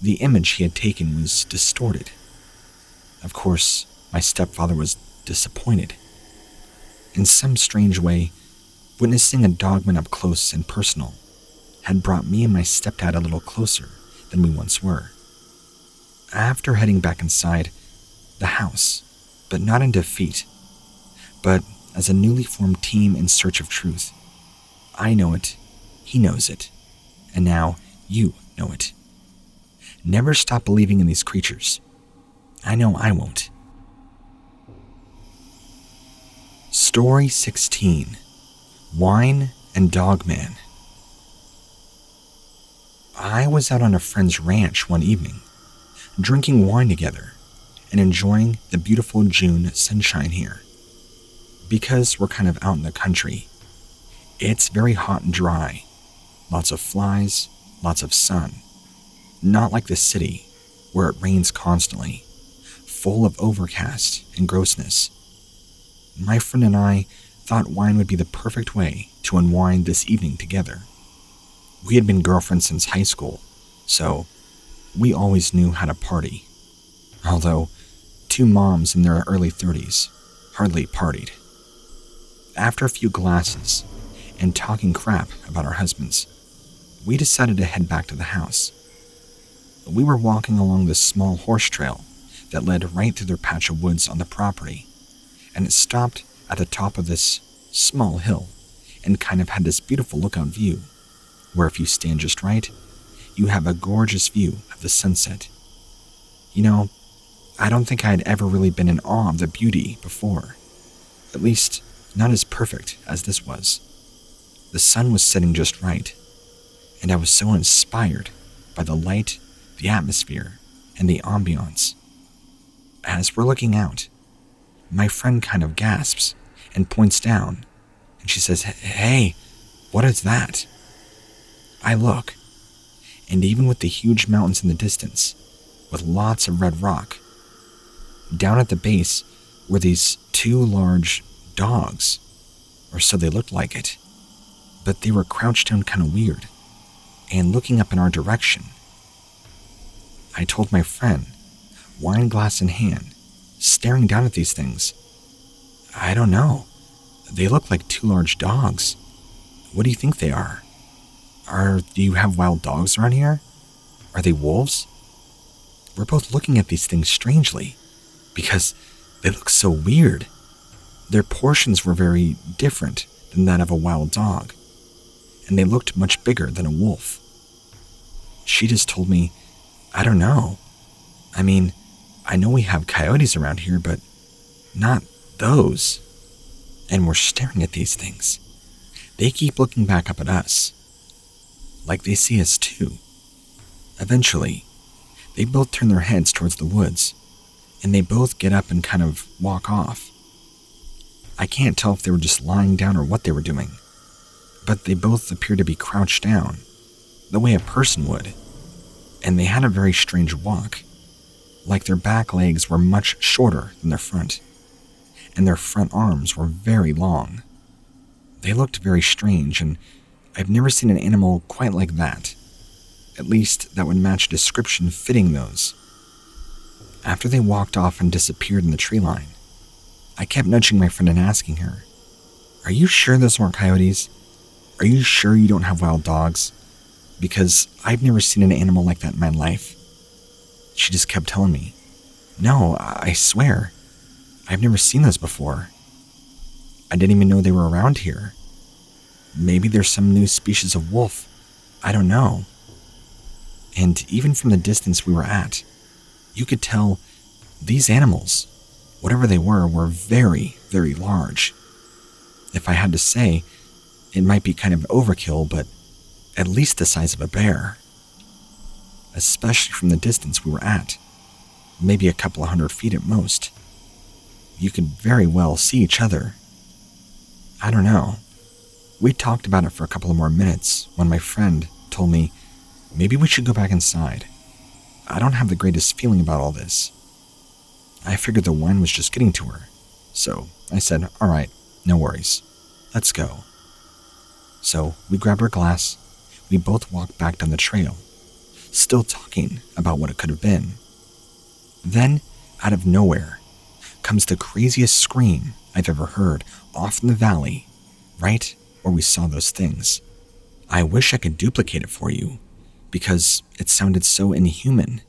The image he had taken was distorted. Of course, my stepfather was disappointed. In some strange way, witnessing a dogman up close and personal had brought me and my stepdad a little closer than we once were. After heading back inside the house, but not in defeat, but as a newly formed team in search of truth, I know it, he knows it, and now you know it. Never stop believing in these creatures. I know I won't. Story 16. Wine and Dogman. I was out on a friend's ranch one evening, drinking wine together and enjoying the beautiful June sunshine here. Because we're kind of out in the country, it's very hot and dry. Lots of flies, lots of sun. Not like the city, where it rains constantly, full of overcast and grossness. My friend and I thought wine would be the perfect way to unwind this evening together. We had been girlfriends since high school, so we always knew how to party. Although, two moms in their early 30s hardly partied. After a few glasses and talking crap about our husbands, we decided to head back to the house. We were walking along this small horse trail that led right through their patch of woods on the property, and it stopped at the top of this small hill and kind of had this beautiful lookout view, where if you stand just right, you have a gorgeous view of the sunset. You know, I don't think I had ever really been in awe of the beauty before, at least not as perfect as this was. The sun was setting just right, and I was so inspired by the light, the atmosphere, and the ambiance. As we're looking out, my friend kind of gasps and points down, and she says, "Hey, what is that?" I look, and even with the huge mountains in the distance, with lots of red rock, down at the base were these two large dogs, or so they looked like it, but they were crouched down kind of weird, and looking up in our direction. I told my friend, wine glass in hand, staring down at these things, "I don't know. They look like two large dogs. What do you think they are? Do you have wild dogs around here? Are they wolves?" We're both looking at these things strangely, because they look so weird. Their portions were very different than that of a wild dog, and they looked much bigger than a wolf. She just told me, "I don't know. I mean, I know we have coyotes around here, but not those." And we're staring at these things. They keep looking back up at us, like they see us too. Eventually, they both turn their heads towards the woods, and they both get up and kind of walk off. I can't tell if they were just lying down or what they were doing, but they both appear to be crouched down, the way a person would, and they had a very strange walk, like their back legs were much shorter than their front, and their front arms were very long. They looked very strange, and I've never seen an animal quite like that, at least that would match a description fitting those. After they walked off and disappeared in the tree line, I kept nudging my friend and asking her, "Are you sure those weren't coyotes? Are you sure you don't have wild dogs? Because I've never seen an animal like that in my life." She just kept telling me, "No, I swear, I've never seen those before. I didn't even know they were around here. Maybe there's some new species of wolf. I don't know." And even from the distance we were at, you could tell these animals, whatever they were very, very large. If I had to say, it might be kind of overkill, but at least the size of a bear. Especially from the distance we were at, maybe a couple of 100 feet at most. You could very well see each other. I don't know. We talked about it for a couple of more minutes when my friend told me, maybe we should go back inside. I don't have the greatest feeling about all this. I figured the wine was just getting to her, so I said, "All right, no worries. Let's go." So we grabbed our glass. We both walked back down the trail, still talking about what it could have been. Then, out of nowhere, comes the craziest scream I've ever heard off in the valley, right where we saw those things. I wish I could duplicate it for you, because it sounded so inhuman,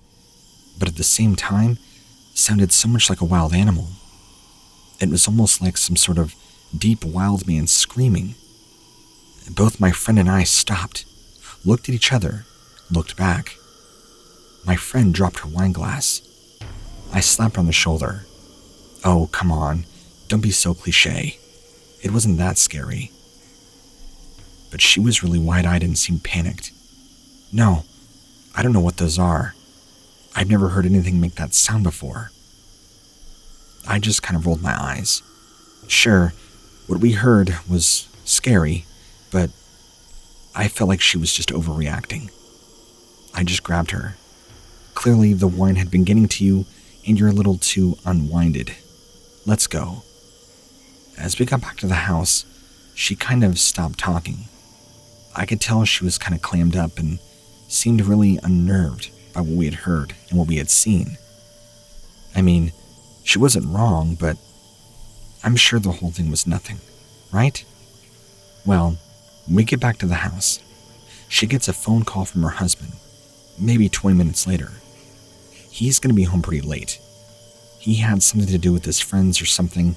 but at the same time, sounded so much like a wild animal. It was almost like some sort of deep wild man screaming. Both my friend and I stopped, looked at each other, looked back. My friend dropped her wine glass. I slapped her on the shoulder. Oh, come on, don't be so cliche. It wasn't that scary. But she was really wide-eyed and seemed panicked. No, I don't know what those are. I've never heard anything make that sound before. I just kind of rolled my eyes. Sure, what we heard was scary, but I felt like she was just overreacting. I just grabbed her. Clearly, the wine had been getting to you, and you're a little too unwinded. Let's go. As we got back to the house, she kind of stopped talking. I could tell she was kind of clammed up and seemed really unnerved by what we had heard and what we had seen. I mean, she wasn't wrong, but I'm sure the whole thing was nothing, right? Well, when we get back to the house, she gets a phone call from her husband, maybe 20 minutes later. He's going to be home pretty late. He had something to do with his friends or something.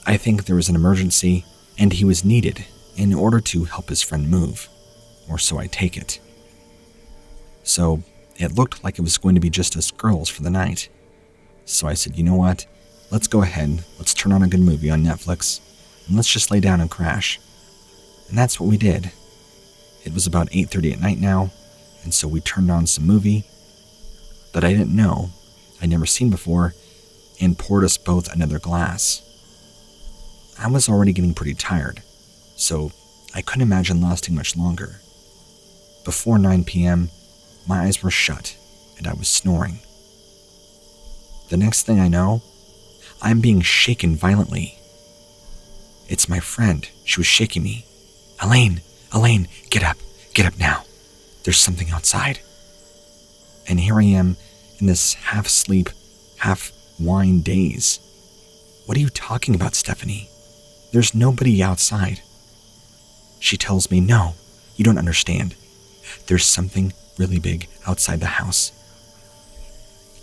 I think there was an emergency, and he was needed in order to help his friend move, or so I take it. So it looked like it was going to be just us girls for the night. So I said, you know what? Let's go ahead, let's turn on a good movie on Netflix, and let's just lay down and crash. And that's what we did. It was about 8:30 at night now, and so we turned on some movie that I didn't know, I'd never seen before, and poured us both another glass. I was already getting pretty tired, so I couldn't imagine lasting much longer. Before 9 p.m., my eyes were shut, and I was snoring. The next thing I know, I'm being shaken violently. It's my friend. She was shaking me. Elaine, get up now. There's something outside. And here I am in this half-sleep, half-wine daze. What are you talking about, Stephanie? There's nobody outside. She tells me, no, you don't understand. There's something really big outside the house.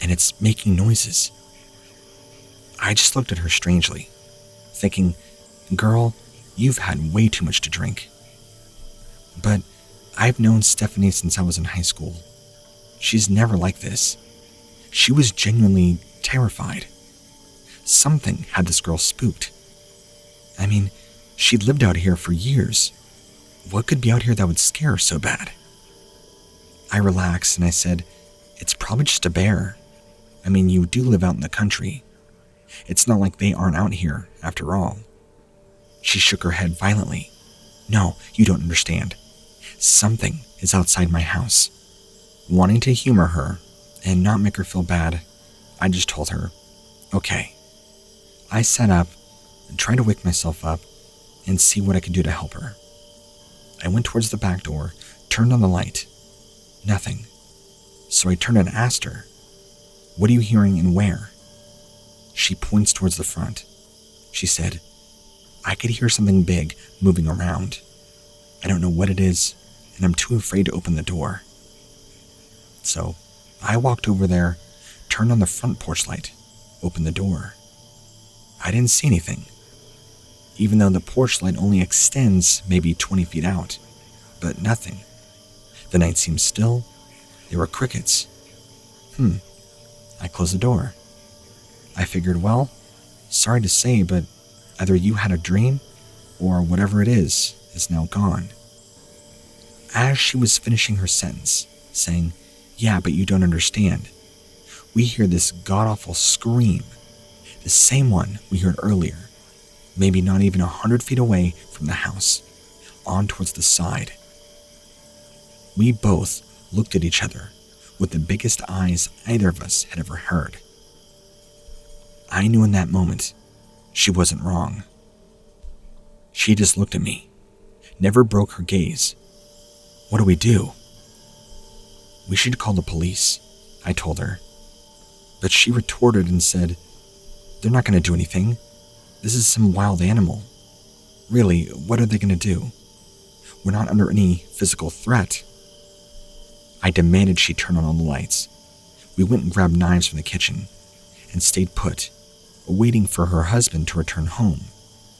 And it's making noises. I just looked at her strangely, thinking, girl, you've had way too much to drink. But I've known Stephanie since I was in high school. She's never like this. She was genuinely terrified. Something had this girl spooked. I mean, she'd lived out here for years. What could be out here that would scare her so bad? I relaxed and I said, it's probably just a bear. I mean, you do live out in the country. It's not like they aren't out here, after all. She shook her head violently. No, you don't understand. Something is outside my house. Wanting to humor her and not make her feel bad, I just told her, okay. I sat up and tried to wake myself up and see what I could do to help her. I went towards the back door, turned on the light. Nothing. So I turned and asked her, what are you hearing and where? She points towards the front. She said, I could hear something big moving around. I don't know what it is, and I'm too afraid to open the door. So I walked over there, turned on the front porch light, opened the door. I didn't see anything, even though the porch light only extends maybe 20 feet out, but nothing. The night seemed still. There were crickets. I closed the door. I figured, well, sorry to say, but either you had a dream or whatever it is now gone. As she was finishing her sentence, saying, yeah, but you don't understand, we hear this god-awful scream, the same one we heard earlier, maybe not even 100 feet away from the house, on towards the side. We both looked at each other with the biggest eyes either of us had ever heard. I knew in that moment she wasn't wrong. She just looked at me, never broke her gaze. What do we do? "We should call the police," I told her. But she retorted and said, "They're not going to do anything. This is some wild animal. Really, what are they going to do? We're not under any physical threat." I demanded she turn on all the lights. We went and grabbed knives from the kitchen and stayed put, waiting for her husband to return home,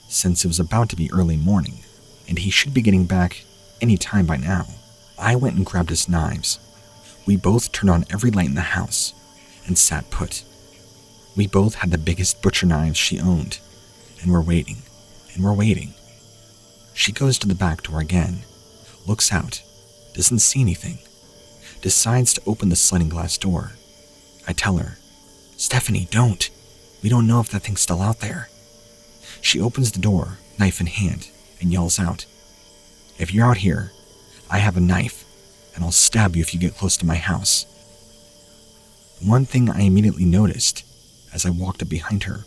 since it was about to be early morning and he should be getting back any time by now. I went and grabbed his knives. We both turned on every light in the house and sat put. We both had the biggest butcher knives she owned, and we're waiting, and we're waiting. She goes to the back door again, looks out, doesn't see anything, decides to open the sliding glass door. I tell her, "Stephanie, don't. We don't know if that thing's still out there." She opens the door, knife in hand, and yells out, "If you're out here, I have a knife, and I'll stab you if you get close to my house." One thing I immediately noticed as I walked up behind her,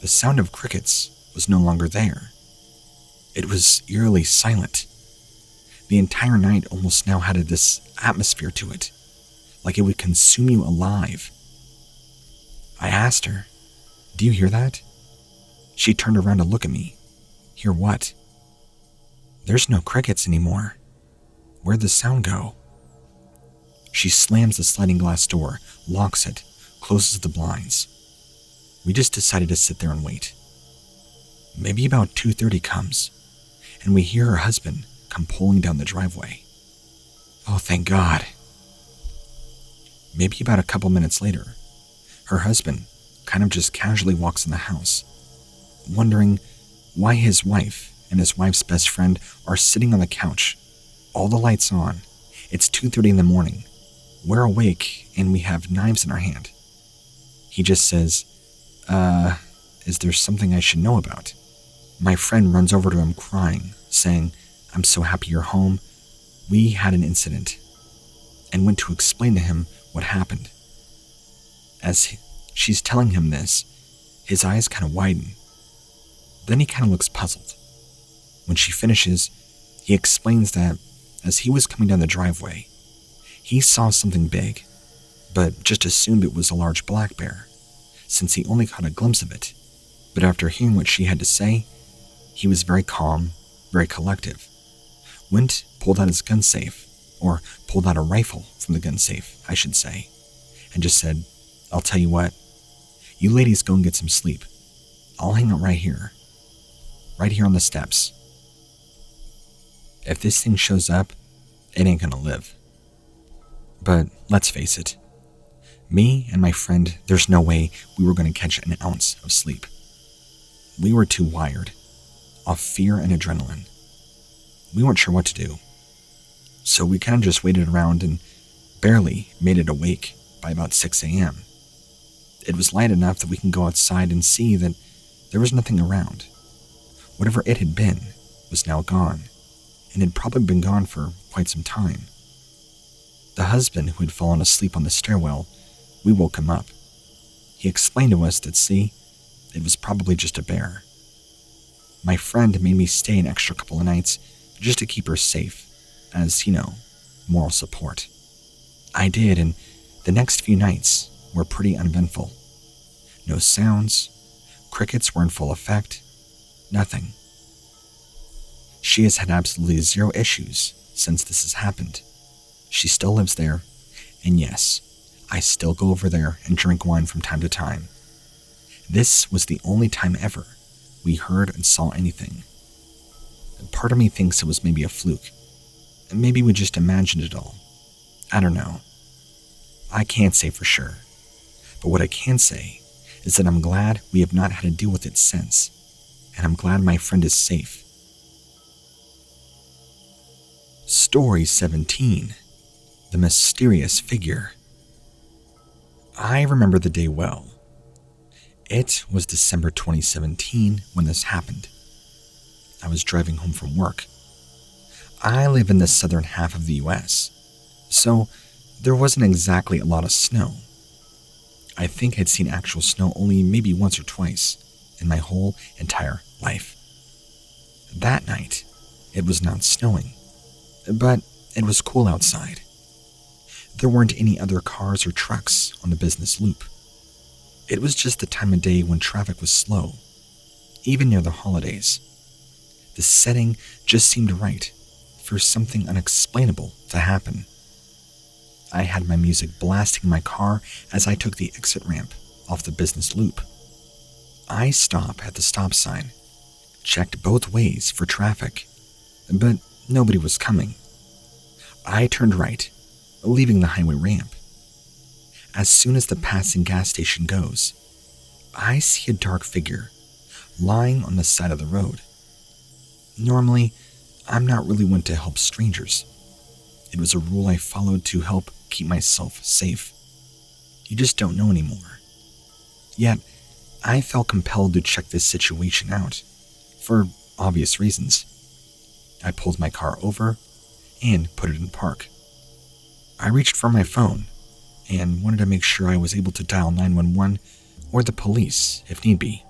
the sound of crickets was no longer there. It was eerily silent. The entire night almost now had this atmosphere to it, like it would consume you alive. I asked her, "Do you hear that?" She turned around to look at me. "Hear what?" "There's no crickets anymore. Where'd the sound go?" She slams the sliding glass door, locks it, closes the blinds. We just decided to sit there and wait. Maybe about 2:30 comes, and we hear her husband come pulling down the driveway. Oh, thank God. Maybe about a couple minutes later, her husband kind of just casually walks in the house, wondering why his wife and his wife's best friend are sitting on the couch, all the lights on. It's 2:30 in the morning. We're awake and we have knives in our hand. He just says, is there something I should know about?" My friend runs over to him crying, saying, "I'm so happy you're home. We had an incident," and went to explain to him what happened. As she's telling him this, his eyes kind of widen. Then he kind of looks puzzled. When she finishes, he explains that as he was coming down the driveway, he saw something big, but just assumed it was a large black bear, since he only caught a glimpse of it. But after hearing what she had to say, he was very calm, very collective. Pulled out his gun safe, or pulled out a rifle from the gun safe, I should say, and just said, "I'll tell you what, you ladies go and get some sleep. I'll hang out right here on the steps. If this thing shows up, it ain't gonna live." But let's face it, me and my friend, there's no way we were going to catch an ounce of sleep. We were too wired, off fear and adrenaline. We weren't sure what to do. So we kind of just waited around and barely made it awake by about 6 a.m. It was light enough that we can go outside and see that there was nothing around. Whatever it had been was now gone, and had probably been gone for quite some time. The husband, who had fallen asleep on the stairwell, we woke him up. He explained to us that, see, it was probably just a bear. My friend made me stay an extra couple of nights just to keep her safe, as, moral support. I did, and the next few nights were pretty uneventful. No sounds, crickets were in full effect, nothing. She has had absolutely zero issues since this has happened. She still lives there, and yes, I still go over there and drink wine from time to time. This was the only time ever we heard and saw anything. Part of me thinks it was maybe a fluke, and maybe we just imagined it all. I don't know. I can't say for sure, but what I can say is that I'm glad we have not had to deal with it since, and I'm glad my friend is safe. Story 17. The Mysterious Figure. I remember the day well. It was December 2017 when this happened. I was driving home from work. I live in the southern half of the US, so there wasn't exactly a lot of snow. I think I'd seen actual snow only maybe once or twice in my whole entire life. That night, it was not snowing, but it was cool outside. There weren't any other cars or trucks on the business loop. It was just the time of day when traffic was slow, even near the holidays. The setting just seemed right for something unexplainable to happen. I had my music blasting in my car as I took the exit ramp off the business loop. I stopped at the stop sign, checked both ways for traffic, but nobody was coming. I turned right, leaving the highway ramp. As soon as the passing gas station goes, I see a dark figure lying on the side of the road. Normally, I'm not really one to help strangers. It was a rule I followed to help keep myself safe. You just don't know anymore. Yet, I felt compelled to check this situation out, for obvious reasons. I pulled my car over and put it in park. I reached for my phone and wanted to make sure I was able to dial 911 or the police if need be.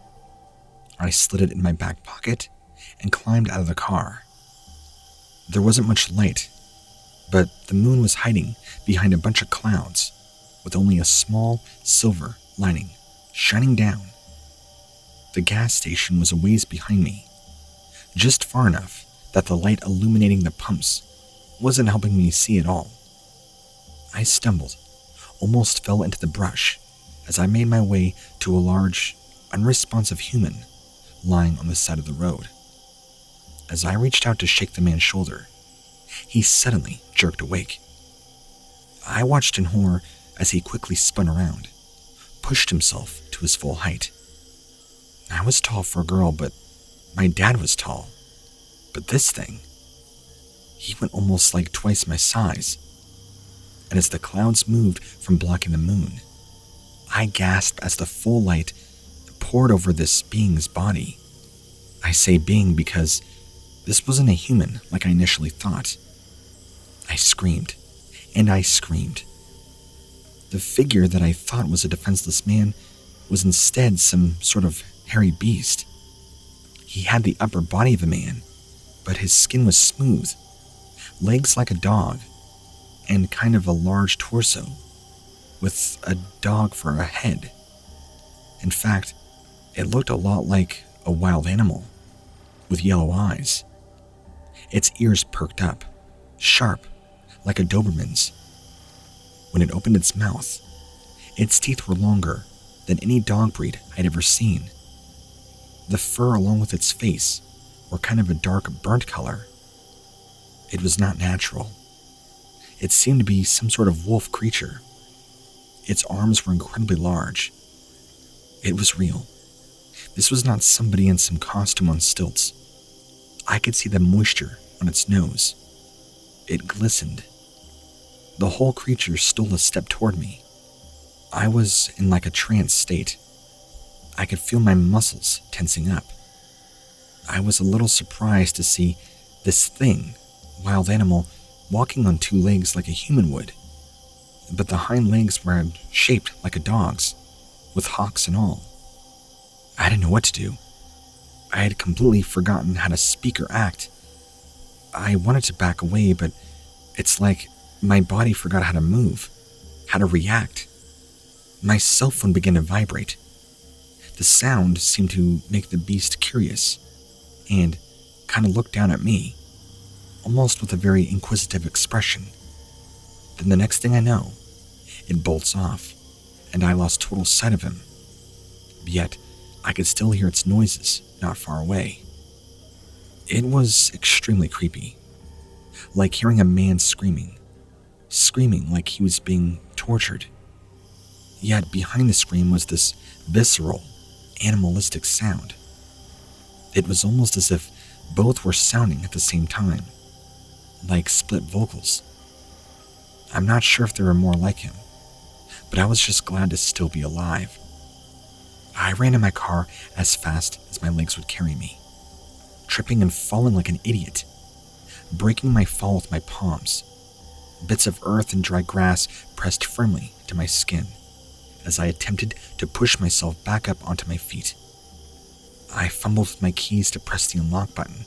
I slid it in my back pocket and climbed out of the car. There wasn't much light, but the moon was hiding behind a bunch of clouds with only a small silver lining shining down. The gas station was a ways behind me, just far enough that the light illuminating the pumps wasn't helping me see at all. I stumbled, almost fell into the brush as I made my way to a large, unresponsive human lying on the side of the road. As I reached out to shake the man's shoulder, he suddenly jerked awake. I watched in horror as he quickly spun around, pushed himself to his full height. I was tall for a girl, but my dad was tall. But this thing, he went almost like twice my size. And as the clouds moved from blocking the moon, I gasped as the full light poured over this being's body. I say being because this wasn't a human like I initially thought. I screamed, and I screamed. The figure that I thought was a defenseless man was instead some sort of hairy beast. He had the upper body of a man, but his skin was smooth, legs like a dog, and kind of a large torso, with a dog for a head. In fact, it looked a lot like a wild animal, with yellow eyes. Its ears perked up, sharp, like a Doberman's. When it opened its mouth, its teeth were longer than any dog breed I'd ever seen. The fur along with its face were kind of a dark burnt color. It was not natural. It seemed to be some sort of wolf creature. Its arms were incredibly large. It was real. This was not somebody in some costume on stilts. I could see the moisture on its nose. It glistened. The whole creature stole a step toward me. I was in like a trance state. I could feel my muscles tensing up. I was a little surprised to see this thing, wild animal, walking on two legs like a human would. But the hind legs were shaped like a dog's, with hocks and all. I didn't know what to do. I had completely forgotten how to speak or act. I wanted to back away, but it's like my body forgot how to move, how to react. My cell phone began to vibrate. The sound seemed to make the beast curious, and kind of looked down at me, almost with a very inquisitive expression. Then the next thing I know, it bolts off, and I lost total sight of him. Yet, I could still hear its noises not far away. It was extremely creepy, like hearing a man screaming like he was being tortured. Yet behind the scream was this visceral, animalistic sound. It was almost as if both were sounding at the same time, like split vocals. I'm not sure if there were more like him, but I was just glad to still be alive. I ran in my car as fast as my legs would carry me, tripping and falling like an idiot, breaking my fall with my palms. Bits of earth and dry grass pressed firmly to my skin as I attempted to push myself back up onto my feet. I fumbled with my keys to press the unlock button,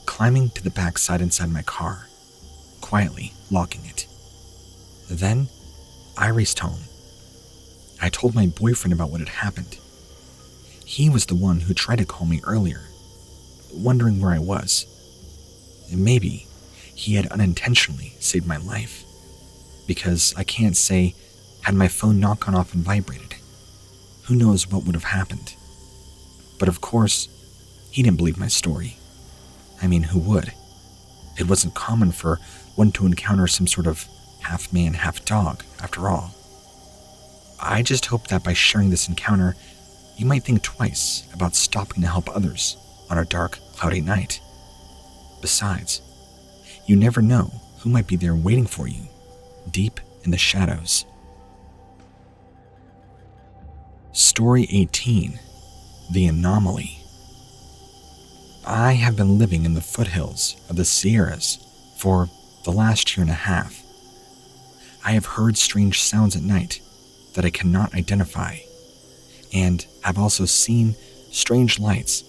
climbing to the backside inside my car, quietly locking it. Then, I raced home. I told my boyfriend about what had happened. He was the one who tried to call me earlier, wondering where I was. And maybe he had unintentionally saved my life, because I can't say, had my phone not gone off and vibrated, who knows what would have happened. But of course, he didn't believe my story. I mean, who would? It wasn't common for one to encounter some sort of half man, half dog, after all. I just hope that by sharing this encounter, you might think twice about stopping to help others on a dark, cloudy night. Besides, you never know who might be there waiting for you, deep in the shadows. Story 18. The Anomaly. I have been living in the foothills of the Sierras for the last year and a half. I have heard strange sounds at night that I cannot identify, and have also seen strange lights.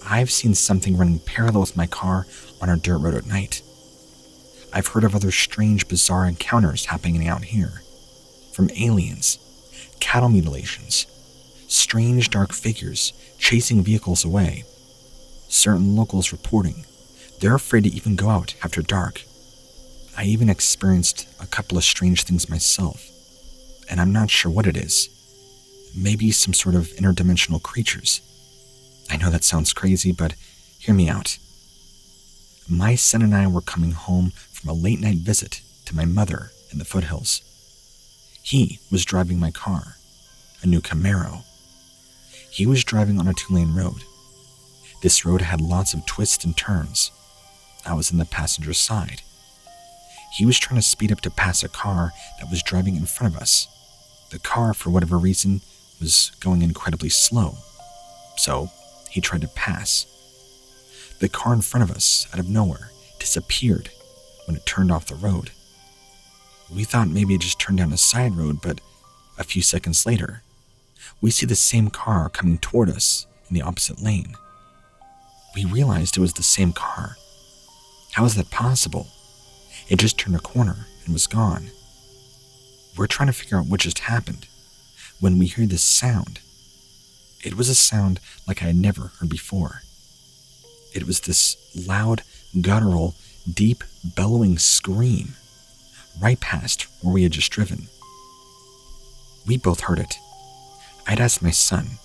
I've seen something running parallel with my car on a dirt road at night. I've heard of other strange, bizarre encounters happening out here, from aliens, cattle mutilations, strange dark figures chasing vehicles away. Certain locals reporting they're afraid to even go out after dark. I even experienced a couple of strange things myself, and I'm not sure what it is. Maybe some sort of interdimensional creatures. I know that sounds crazy, but hear me out. My son and I were coming home from a late night visit to my mother in the foothills. He was driving my car, a new Camaro. He was driving on a 2-lane road. This road had lots of twists and turns. I was in the passenger side. He was trying to speed up to pass a car that was driving in front of us. The car, for whatever reason, was going incredibly slow, so he tried to pass. The car in front of us, out of nowhere, disappeared when it turned off the road. We thought maybe it just turned down a side road, but a few seconds later, we see the same car coming toward us in the opposite lane. We realized it was the same car. How is that possible? It just turned a corner and was gone. We're trying to figure out what just happened when we hear this sound. It was a sound like I had never heard before. It was this loud, guttural, deep, bellowing scream right past where we had just driven. We both heard it. I'd asked my son,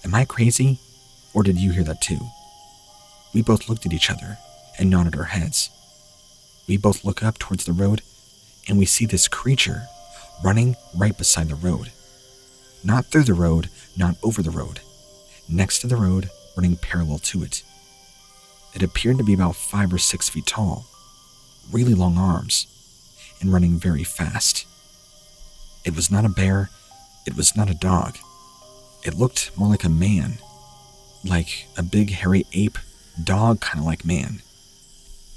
"Am I crazy, or did you hear that too?" We both looked at each other and nodded our heads. We both look up towards the road, and we see this creature running right beside the road. Not through the road, not over the road. Next to the road, running parallel to it. It appeared to be about 5 or 6 feet tall, really long arms, and running very fast. It was not a bear, it was not a dog. It looked more like a man, like a big hairy ape, dog kind of like man.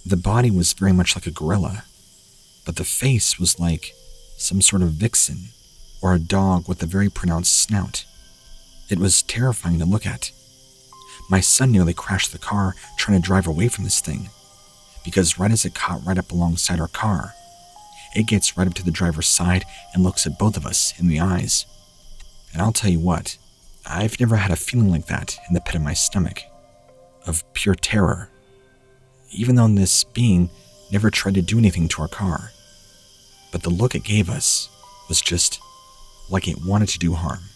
The body was very much like a gorilla, but the face was like some sort of vixen or a dog with a very pronounced snout. It was terrifying to look at. My son nearly crashed the car trying to drive away from this thing, because right as it caught right up alongside our car, it gets right up to the driver's side and looks at both of us in the eyes. And I'll tell you what, I've never had a feeling like that in the pit of my stomach, of pure terror, even though this being never tried to do anything to our car. But the look it gave us was just like it wanted to do harm,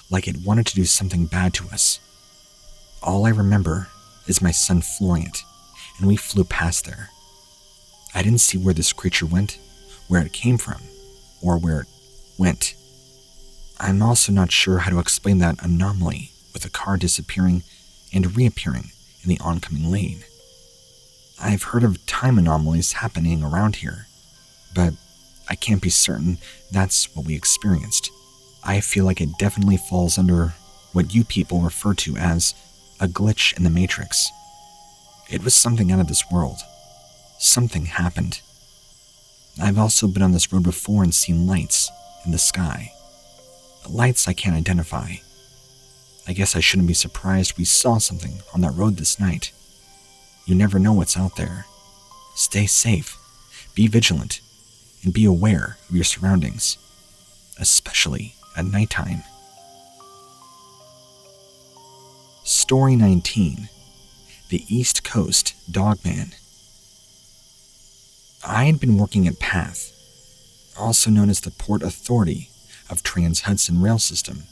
like it wanted to do something bad to us. All I remember is my son flooring it, and we flew past there. I didn't see where this creature went, where it came from, or where it went. I'm also not sure how to explain that anomaly with a car disappearing and reappearing in the oncoming lane. I've heard of time anomalies happening around here, but I can't be certain that's what we experienced. I feel like it definitely falls under what you people refer to as a glitch in the Matrix. It was something out of this world. Something happened. I've also been on this road before and seen lights in the sky. Lights I can't identify. I guess I shouldn't be surprised we saw something on that road this night. You never know what's out there. Stay safe, be vigilant, and be aware of your surroundings, especially at nighttime. Story 19. The East Coast Dogman. I had been working at PATH, also known as the Port Authority of Trans-Hudson Rail System,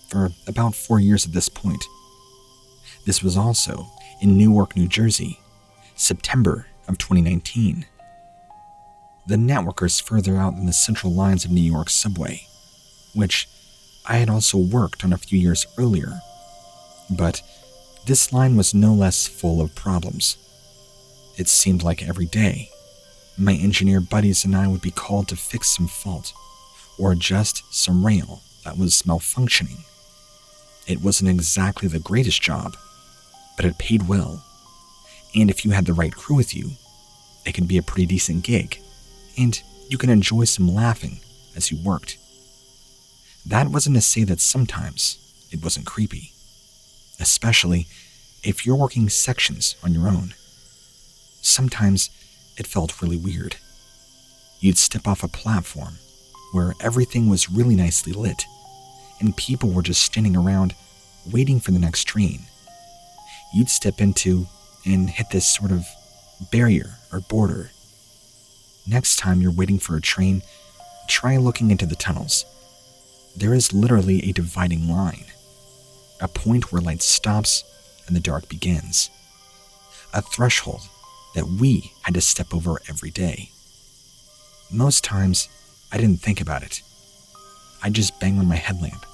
for about 4 years at this point. This was also in Newark, New Jersey, September of 2019. The network is further out than the central lines of New York's subway, which I had also worked on a few years earlier, but this line was no less full of problems. It seemed like every day, my engineer buddies and I would be called to fix some fault or adjust some rail that was malfunctioning. It wasn't exactly the greatest job, but it paid well, and if you had the right crew with you, it could be a pretty decent gig, and you can enjoy some laughing as you worked. That wasn't to say that sometimes it wasn't creepy, especially if you're working sections on your own. Sometimes it felt really weird. You'd step off a platform where everything was really nicely lit, and people were just standing around waiting for the next train. You'd step into and hit this sort of barrier or border. Next time you're waiting for a train, try looking into the tunnels. There is literally a dividing line, a point where light stops and the dark begins. A threshold that we had to step over every day. Most times, I didn't think about it. I'd just bang on my headlamp,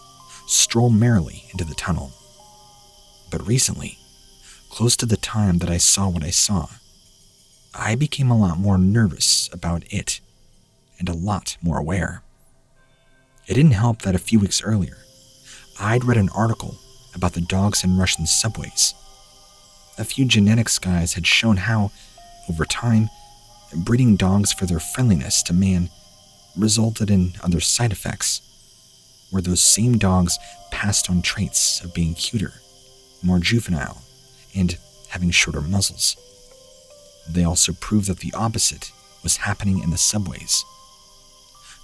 stroll merrily into the tunnel. But recently, close to the time that I saw what I saw, I became a lot more nervous about it and a lot more aware. It didn't help that a few weeks earlier, I'd read an article about the dogs in Russian subways. A few genetics guys had shown how, over time, breeding dogs for their friendliness to man resulted in other side effects, where those same dogs passed on traits of being cuter, more juvenile, and having shorter muzzles. They also proved that the opposite was happening in the subways.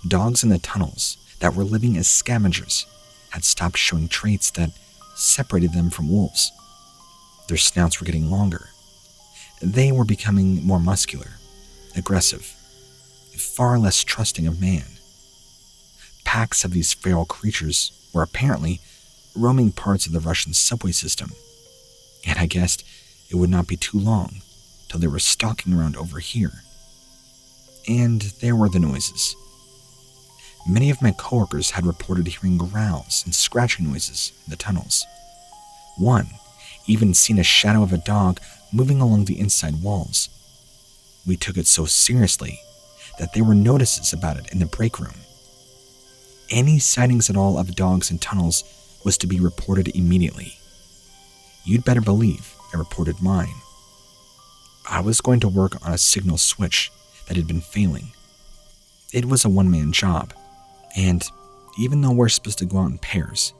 Dogs in the tunnels that were living as scavengers had stopped showing traits that separated them from wolves. Their snouts were getting longer. They were becoming more muscular, aggressive, far less trusting of man. Packs of these feral creatures were apparently roaming parts of the Russian subway system, and I guessed it would not be too long till they were stalking around over here. And there were the noises. Many of my coworkers had reported hearing growls and scratching noises in the tunnels. One even seen a shadow of a dog moving along the inside walls. We took it so seriously that there were notices about it in the break room. Any sightings at all of dogs in tunnels was to be reported immediately. You'd better believe I reported mine. I was going to work on a signal switch that had been failing. It was a one-man job, and even though we're supposed to go out in pairs,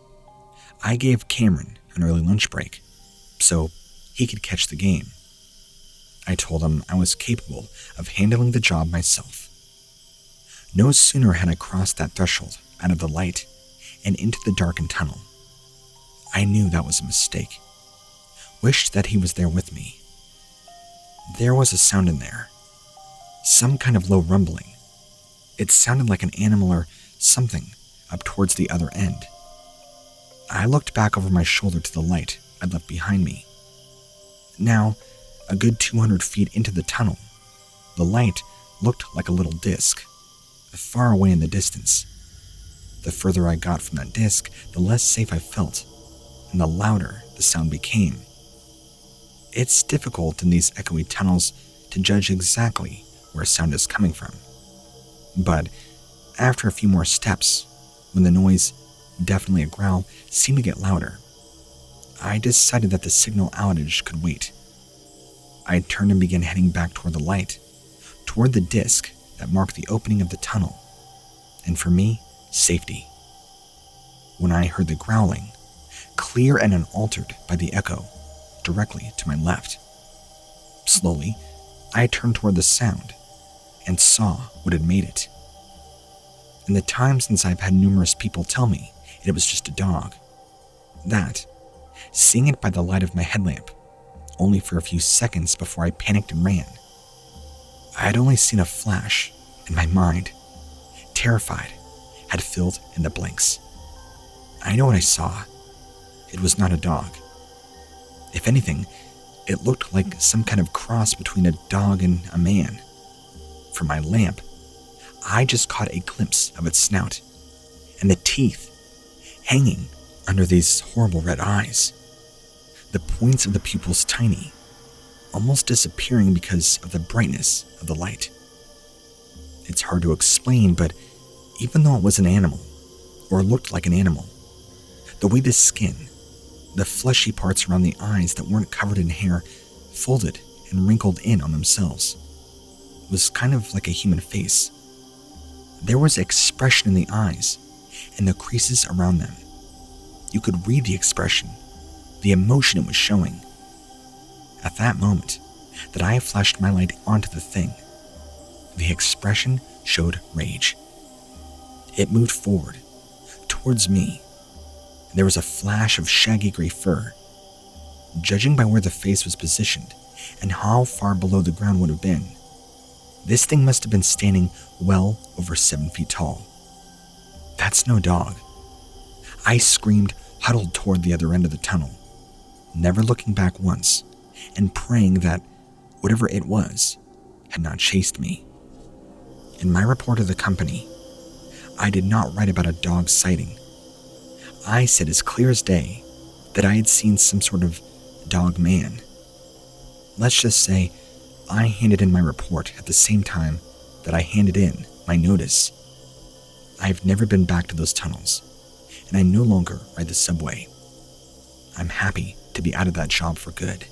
I gave Cameron an early lunch break so he could catch the game. I told him I was capable of handling the job myself. No sooner had I crossed that threshold out of the light and into the darkened tunnel, I knew that was a mistake. Wished that he was there with me. There was a sound in there. Some kind of low rumbling. It sounded like an animal or something up towards the other end. I looked back over my shoulder to the light I'd left behind me. Now, a good 200 feet into the tunnel, the light looked like a little disc, far away in the distance. The further I got from that disc, the less safe I felt, and the louder the sound became. It's difficult in these echoey tunnels to judge exactly where sound is coming from. But after a few more steps, when the noise, definitely a growl, seemed to get louder, I decided that the signal outage could wait. I turned and began heading back toward the light, toward the disc that marked the opening of the tunnel, and for me, safety. When I heard the growling, clear and unaltered by the echo, directly to my left. Slowly, I turned toward the sound and saw what had made it. in the time since I've had numerous people tell me it was just a dog. That, seeing it by the light of my headlamp, only for a few seconds before I panicked and ran. I had only seen a flash, and my mind, terrified, had filled in the blanks. I know what I saw. It was not a dog. If anything, it looked like some kind of cross between a dog and a man. From my lamp, I just caught a glimpse of its snout, and the teeth hanging under these horrible red eyes. The points of the pupils tiny, almost disappearing because of the brightness of the light. It's hard to explain, but even though it was an animal, or looked like an animal, the way the skin, the fleshy parts around the eyes that weren't covered in hair, folded and wrinkled in on themselves, was kind of like a human face. There was expression in the eyes and the creases around them. You could read the expression, the emotion it was showing. At that moment that I flashed my light onto the thing, the expression showed rage. It moved forward, towards me. There was a flash of shaggy gray fur. Judging by where the face was positioned and how far below the ground would have been, this thing must have been standing well over 7 feet tall. That's no dog. I screamed, huddled toward the other end of the tunnel, never looking back once, and praying that whatever it was had not chased me. In my report to the company, I did not write about a dog sighting. I said as clear as day that I had seen some sort of dog man. Let's just say I handed in my report at the same time that I handed in my notice. I've never been back to those tunnels, and I no longer ride the subway. I'm happy to be out of that job for good.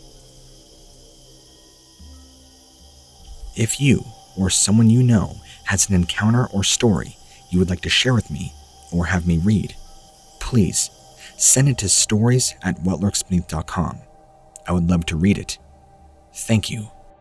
If you or someone you know has an encounter or story you would like to share with me or have me read, please send it to stories@whatlurksbeneath.com. I would love to read it. Thank you.